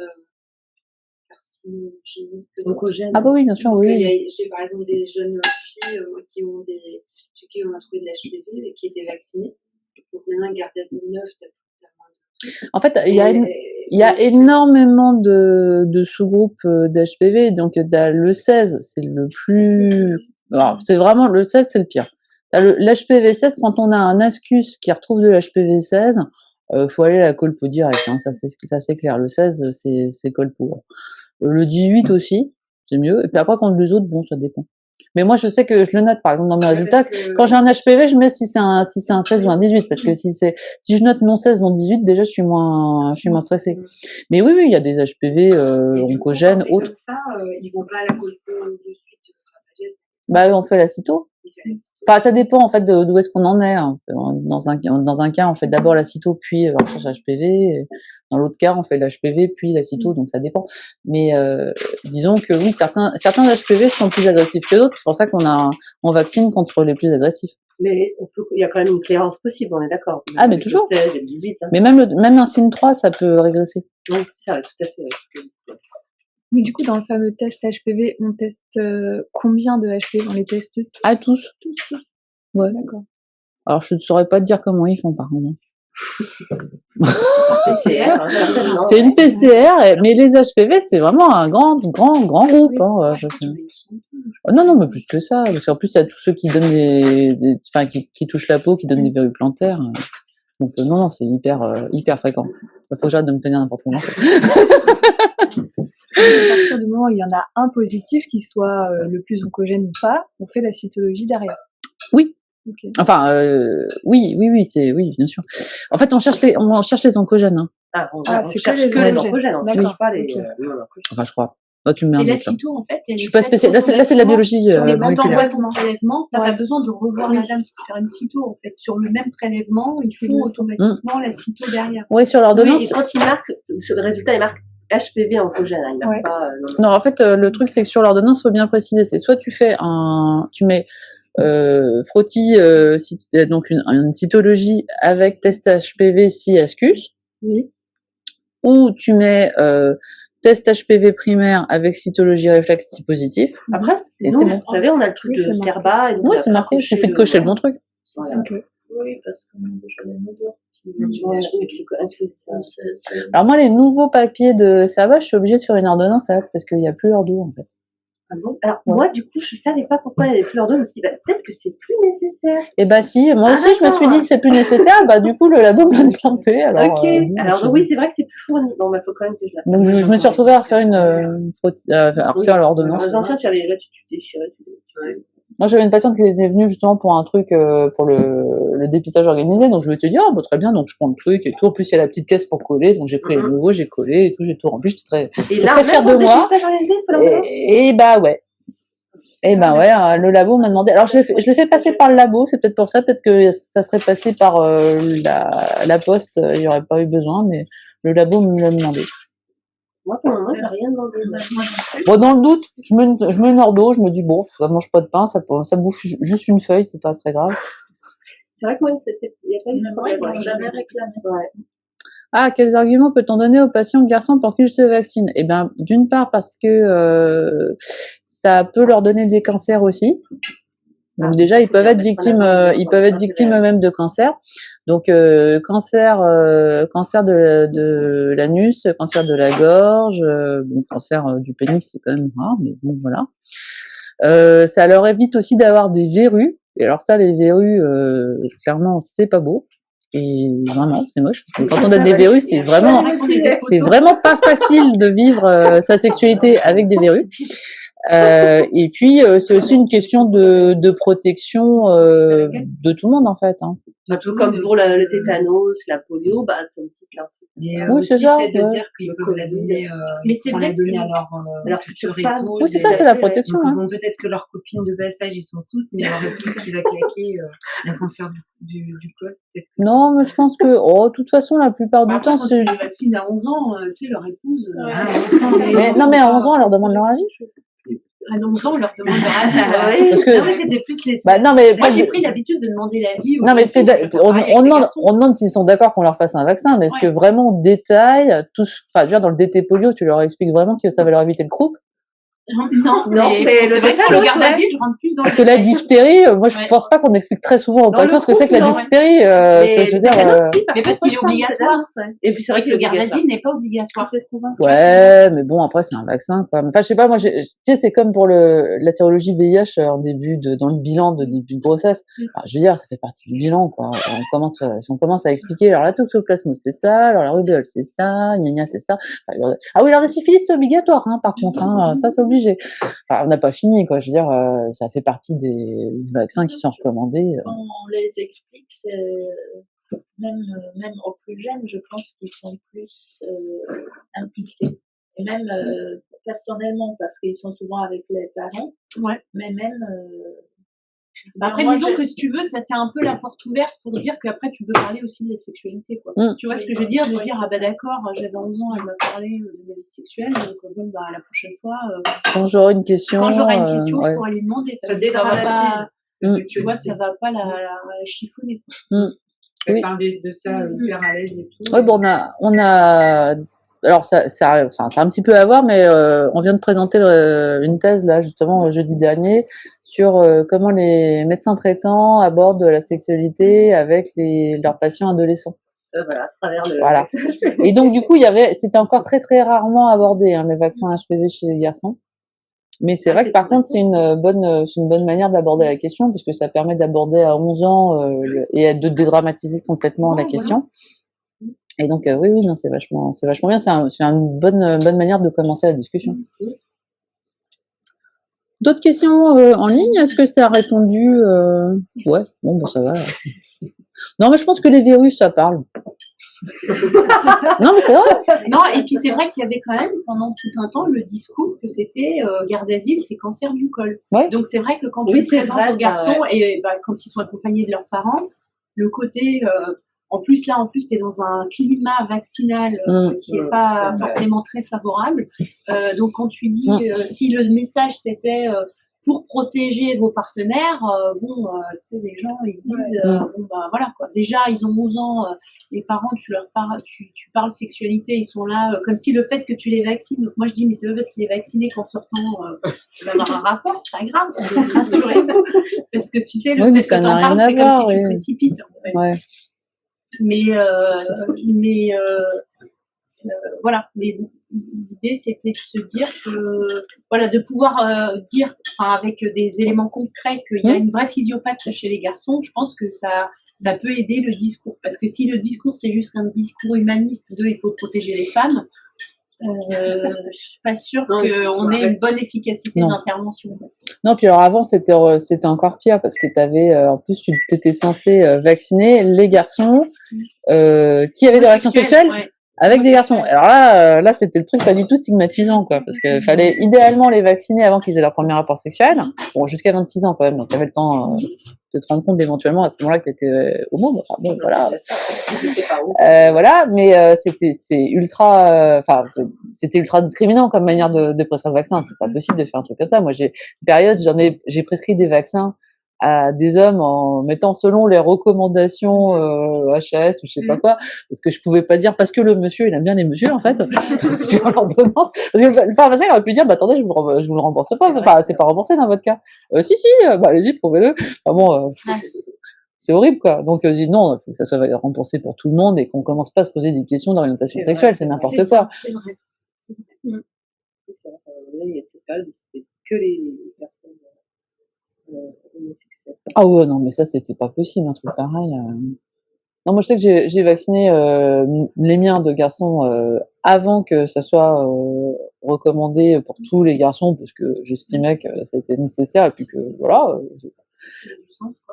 F: carcinogéniques que
C: oncogènes.
B: Ah bah oui, bien sûr,
F: Parce
B: oui.
F: J'ai par exemple des jeunes filles qui ont trouvé de l'HPV et qui étaient vaccinées. Donc maintenant, Gardasil 9,
B: en fait, il y a énormément de sous-groupes d'HPV. Donc, le 16, c'est le plus. Alors, c'est vraiment le 16, c'est le pire. L'HPV 16, quand on a un ascus qui retrouve de l'HPV 16, faut aller à la colpo direct. Hein, ça c'est clair. Le 16, c'est colpo. Le 18 aussi, c'est mieux. Et puis après, quand les autres, bon, ça dépend. Mais moi, je sais que je le note, par exemple, dans mes résultats. Quand j'ai un HPV, je mets si c'est un 16 ou un 18. Parce que si je note non 16, non 18, déjà, je suis moins stressée. Mais oui, il y a des HPV, oncogènes, autres.
F: Comme ça, ils vont pas à la colpo de suite.
B: On fait la cyto. Enfin, ça dépend, en fait, d'où est-ce qu'on en est. Hein. Dans un cas, on fait d'abord la cyto, puis la recherche HPV. Dans l'autre cas, on fait l'HPV, puis la cyto, donc ça dépend. Mais disons que oui, certains HPV sont plus agressifs que d'autres. C'est pour ça on vaccine contre les plus agressifs.
C: Mais il y a quand même une clairance possible, on est d'accord.
B: Ah, mais toujours.
C: Le 16 et le 18, hein.
B: Mais même un signe 3, ça peut régresser.
C: Oui, c'est vrai, tout à fait.
E: Mais du coup, dans le fameux test HPV, on teste combien de HPV? On les teste tous?
B: Ah, tous. Ouais.
E: D'accord.
B: Alors, je ne saurais pas te dire comment ils font, par contre.
C: PCR,
B: c'est une PCR, mais les HPV, c'est vraiment un grand groupe. Hein, non, mais plus que ça. Parce qu'en plus, il y a tous ceux qui donnent qui touchent la peau, qui donnent des verrues plantaires. Donc, non, c'est hyper fréquent. Il faut que j'arrête de me tenir n'importe comment.
E: À partir du moment où il y en a un positif qui soit le plus oncogène ou pas, on fait la cytologie derrière.
B: Oui.
E: Ok.
B: Enfin, oui, bien sûr. En fait, on cherche les oncogènes. Hein.
C: On
E: c'est
C: cherche
E: que les
C: que les
E: oncogènes.
C: oncogènes, on ne
E: D'accord,
C: cherche pas les
E: ok.
C: non-oncogènes.
B: Enfin, je crois. Bah, tu me mets un
D: Et la
B: doute, là.
D: cyto, en fait, elle
B: Je suis
D: est
B: pas
D: faite
B: spéciale. Là, c'est de la
D: automatiquement
B: biologie
D: sur le
B: moléculaire.
D: d'envoi de prélèvement. T'as
E: Ouais.
D: pas besoin de revoir la dame pour faire une cyto, en fait. Sur le même prélèvement, ils font automatiquement la cyto derrière.
B: Oui, sur
C: Oui,
B: l'ordonnance.
C: et quand il marque, le résultat, il marque HPV oncogène, hein, il marque
E: Ouais.
C: pas
B: Non, en fait, le truc, c'est que sur l'ordonnance, faut bien préciser, c'est soit tu mets frottis, donc une cytologie avec test HPV si ascus,
E: Oui.
B: ou tu mets test HPV primaire avec cytologie réflexe si positif.
C: Après,
B: Et
C: nous,
B: c'est bon.
C: vous savez, on a le truc
E: Oui,
C: de
E: c'est marqué.
C: Cerba. Et donc,
B: Ouais,
C: on a
B: c'est marqué. Il
C: coché
B: suffit de cocher le bon truc.
C: Voilà.
E: Ok.
F: Oui, parce qu'on a déjà les nouveaux.
B: Alors moi, les nouveaux papiers de Serva, je suis obligée de faire une ordonnance parce qu'il n'y a plus leur dos, en fait.
C: Ah bon? Alors,
B: Ouais.
C: moi, du coup, je savais pas pourquoi il y avait plus leur dos. Je me suis dit, peut-être que c'est plus nécessaire.
B: Et bah si, moi
C: Ah,
B: aussi, je me suis
C: d'accord.
B: dit que c'est plus nécessaire. Bah du coup, le labo me l'a demandé. Alors,
C: Ok.
B: bon,
C: Alors,
B: je-
C: oui, c'est vrai que c'est plus fourni. Bon, bah, faut quand même que je la
B: Donc je me suis retrouvée à refaire à refaire l'ordonnance.
C: Dans les anciens, tu avais, là, tu déchirais.
B: Moi, j'avais une patiente qui était venue justement pour un truc, pour le dépistage organisé. Donc, je me suis dit, ah, bah, très bien, donc je prends le truc et tout. En plus, il y a la petite caisse pour coller. Donc, j'ai pris les nouveaux, j'ai collé et tout, j'ai tout rempli. J'étais très fière de moi. Et bah, ouais. Et ben ouais, le labo m'a demandé. Alors, je l'ai fait passer par le labo. C'est peut-être pour ça. Peut-être que ça serait passé par la poste. Il n'y aurait pas eu besoin, mais le labo me l'a demandé.
C: Moi, pour le moment, je n'ai rien demandé.
B: Bon, dans le doute, je mets une ordo, je me dis, bon, ça mange pas de pain, ça bouffe juste une feuille, c'est pas très grave.
C: C'est vrai que moi, il n'y a pas eu de problème.
F: Ils n'ont jamais réclamé.
C: Ouais.
B: Ah, quels arguments peut-on donner aux patients garçons pour qu'ils se vaccinent? Eh bien, d'une part, parce que ça peut leur donner des cancers aussi. Donc déjà, ils peuvent être victimes eux-mêmes de cancer. Donc cancer de l'anus, cancer de la gorge, bon, cancer du pénis, c'est quand même rare, mais bon voilà. Ça leur évite aussi d'avoir des verrues. Et alors ça, les verrues, clairement, c'est pas beau. Et vraiment, c'est moche. Donc, quand on a des verrues, c'est vraiment pas facile de vivre sa sexualité avec des verrues. Et puis, c'est aussi une question de protection de tout le monde, en fait. Hein.
C: Un peu comme pour le tétanos, la polio, bah, ça aussi, c'est un peu.
G: Mais
B: Oui,
G: aussi
B: c'est ça,
G: peut-être de
B: ouais.
G: dire qu'ils peuvent la donner,
D: Mais c'est
G: pour
D: vrai
G: la donner
D: que-
G: à leur future épouse.
B: Oui, c'est ça, c'est la protection.
G: Donc,
B: Hein.
G: bon, peut-être que leurs copines de passage, ils sont toutes, mais leur épouse qui va claquer un cancer du col, peut-être que
B: Non, mais je pense que, de toute façon, la plupart du
D: Après,
B: temps,
D: quand
B: c'est...
D: tu les vaccines à 11 ans, tu sais, leur épouse.
B: Mais à 11 ans, on leur demande leur avis.
D: À 11 ans, on leur demande leur avis.
B: Parce que-
G: Non, mais c'était plus les.
B: Bah, non, mais
D: Moi, j'ai pris l'habitude de demander l'avis.
B: Non, mais on demande s'ils sont d'accord qu'on leur fasse un vaccin, mais est-ce que vraiment, en détail, enfin, dans le DT polio, tu leur expliques vraiment que ça va leur éviter le croup?
D: Non,
C: mais
D: c'est vrai que pour le garde d'asile, je rentre plus dans
B: Parce que la diphtérie, moi, je pense pas qu'on explique très souvent aux
C: Dans
B: patients
C: le
B: ce que c'est que la
C: groupe, non,
B: diphtérie. Je veux dire,
D: Mais parce qu'il est obligatoire.
C: Et puis, c'est vrai que
D: Le garde d'asile n'est pas obligatoire.
B: ouais, mais bon, après, c'est un vaccin, quoi. Enfin, je sais pas, moi, tu sais, c'est comme pour la sérologie VIH en dans le bilan de début de grossesse. Enfin, je veux dire, ça fait partie du bilan, quoi. Si on commence à expliquer, alors la toxoplasmose, c'est ça, alors la rubéole, c'est ça, gna gna, c'est ça. Enfin, ah oui, alors la syphilis, c'est obligatoire, hein, par contre, hein, ça, c'est obligé. Enfin, on n'a pas fini, quoi. Je veux dire, ça fait partie des vaccins qui sont recommandés.
F: On les explique, même aux plus jeunes, je pense qu'ils sont plus impliqués. Et même personnellement, parce qu'ils sont souvent avec les parents.
D: Ouais.
F: Mais même.
D: Après,
F: moi,
D: disons que si tu veux, ça fait un peu la porte ouverte pour dire qu'après, tu peux parler aussi de la sexualité, quoi. Tu vois ce que je veux dire? De dire, ah bah d'accord, j'avais 11 ans, elle m'a parlé de ma vie sexuelle, donc bon, bah, la prochaine fois,
B: Quand j'aurai une question.
D: je pourrais lui demander. Parce
G: Ça
D: que ça va pas,
G: dédramatise.
D: tu vois, ça va pas la chiffonner.
G: Elle
B: Oui.
G: parle de ça hyper à l'aise et tout.
B: Oui, bon, on a, alors ça a un petit peu à voir, mais on vient de présenter une thèse là justement jeudi dernier sur comment les médecins traitants abordent la sexualité avec leurs patients adolescents.
C: Voilà, à travers le.
B: Voilà. Et donc du coup, c'était encore très très rarement abordé hein, les vaccins HPV chez les garçons. Mais c'est vrai que par contre, c'est une bonne manière d'aborder la question, puisque ça permet d'aborder à 11 ans et de dédramatiser complètement la question. Et donc, oui, oui, non, c'est vachement bien. C'est une bonne manière de commencer la discussion. D'autres questions en ligne? Est-ce que ça a répondu Ouais, bon, bah, ça va. Non, mais je pense que les virus, ça parle. Non, mais c'est vrai.
D: Non, et puis c'est vrai qu'il y avait quand même pendant tout un temps le discours que c'était garde d'asile, c'est cancer du col.
B: Ouais.
D: Donc c'est vrai que quand tu
C: Oui,
D: le
C: c'est
D: présentes
C: vrai,
D: aux
C: ça,
D: garçons
C: ouais.
D: et quand ils sont accompagnés de leurs parents, le côté en plus t'es dans un climat vaccinal qui est pas
C: c'est vrai.
D: forcément très favorable. Donc quand tu dis si le message c'était pour protéger vos partenaires, tu sais, les gens ils disent bon bah voilà quoi. Déjà ils ont 11 ans, les parents tu leur parles, tu parles sexualité, ils sont là comme si le fait que tu les vaccines. Donc moi je dis mais c'est pas parce qu'il est vacciné qu'en sortant il va avoir un rapport, c'est pas grave, donc rassurez-vous parce que tu sais le
B: Oui, mais
D: fait
B: ça
D: que
B: n'a
D: t'en
B: rien
D: parles
B: à
D: c'est comme
B: voir,
D: si tu
B: oui.
D: précipites en fait.
B: Ouais.
D: Mais voilà, mais l'idée c'était de se dire que voilà, de pouvoir dire enfin avec des éléments concrets qu'il y a une vraie physiopathe chez les garçons, je pense que ça peut aider le discours parce que si le discours c'est juste un discours humaniste de il faut protéger les femmes, je suis pas sûre qu'on ait une bonne efficacité d'intervention.
B: Non, puis alors avant c'était encore pire parce que t'avais en plus tu étais censé vacciner les garçons qui avaient des relations sexuelles avec des garçons. Alors là c'était le truc pas du tout stigmatisant quoi, parce qu'il fallait idéalement les vacciner avant qu'ils aient leur premier rapport sexuel. Bon, jusqu'à 26 ans quand même, donc t'avais le temps de te rendre compte éventuellement à ce moment-là que t'étais homo. Enfin bon, voilà. Voilà, mais c'était ultra discriminant comme manière de prescrire le vaccin. C'est pas possible de faire un truc comme ça. Moi, j'ai prescrit des vaccins à des hommes en mettant selon les recommandations HAS ou je sais pas quoi, parce que je pouvais pas dire parce que le monsieur il aime bien les messieurs en fait sur l'ordonnance, parce que le pharmacien il aurait pu dire bah attendez je vous le rembourse pas, enfin, c'est pas remboursé dans votre cas. Si bah allez-y prouvez-le. Enfin bon. C'est horrible, quoi. Donc, non, il faut que ça soit remboursé pour tout le monde et qu'on commence pas à se poser des questions d'orientation sexuelle, c'est n'importe quoi.
D: C'est vrai.
C: C'est que les personnes homosexuelles.
B: Ah ouais, non, mais ça, c'était pas possible, un truc pareil. Non, moi, je sais que j'ai vacciné les miens de garçons avant que ça soit recommandé pour tous les garçons, parce que j'estimais que ça était nécessaire, et puis que, voilà.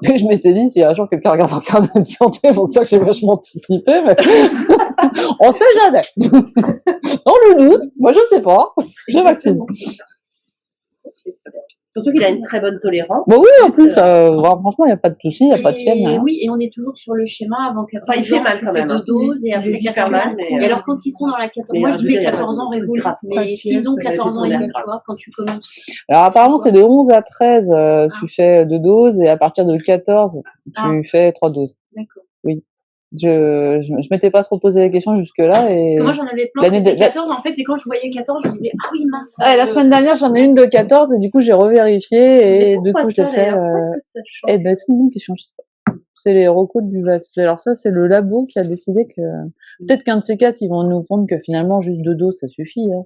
B: Je m'étais dit, si un jour quelqu'un regarde en carnet de santé, c'est pour ça que j'ai vachement anticipé, mais on sait jamais. Dans le doute, moi je sais pas, je vaccine.
C: Surtout qu'il a une très bonne tolérance.
B: Bah oui, en plus, franchement, il n'y a pas de souci, il n'y a pas de fièvre.
D: Oui, et on est toujours sur le schéma avant 14 ans.
C: Il fait mal quand même.
D: 2 doses et après 14 ans. Et alors, quand ils sont dans la 14 moi je dis 14 ans révolus, mais s'ils ont 14 ans et demi, tu vois, quand tu commences.
B: Alors, apparemment, c'est de 11 à 13, tu fais 2 doses, et à partir de 14, tu fais 3 doses.
D: D'accord.
B: Oui. Je m'étais pas trop posé la question jusque-là. Et
D: parce que moi, j'en avais plein, c'était 14, en fait, et quand je voyais 14, je me disais, ah oui, mince.
B: Ouais, la semaine dernière, j'en ai une de 14, et du coup, j'ai revérifié, et du coup, je l'ai fait. Eh ben, c'est une bonne question, je sais pas. C'est les recours du vaccin. Alors ça, c'est le labo qui a décidé que, peut-être qu'un de ces quatre, ils vont nous prendre que finalement, juste 2 doses, ça suffit, hein.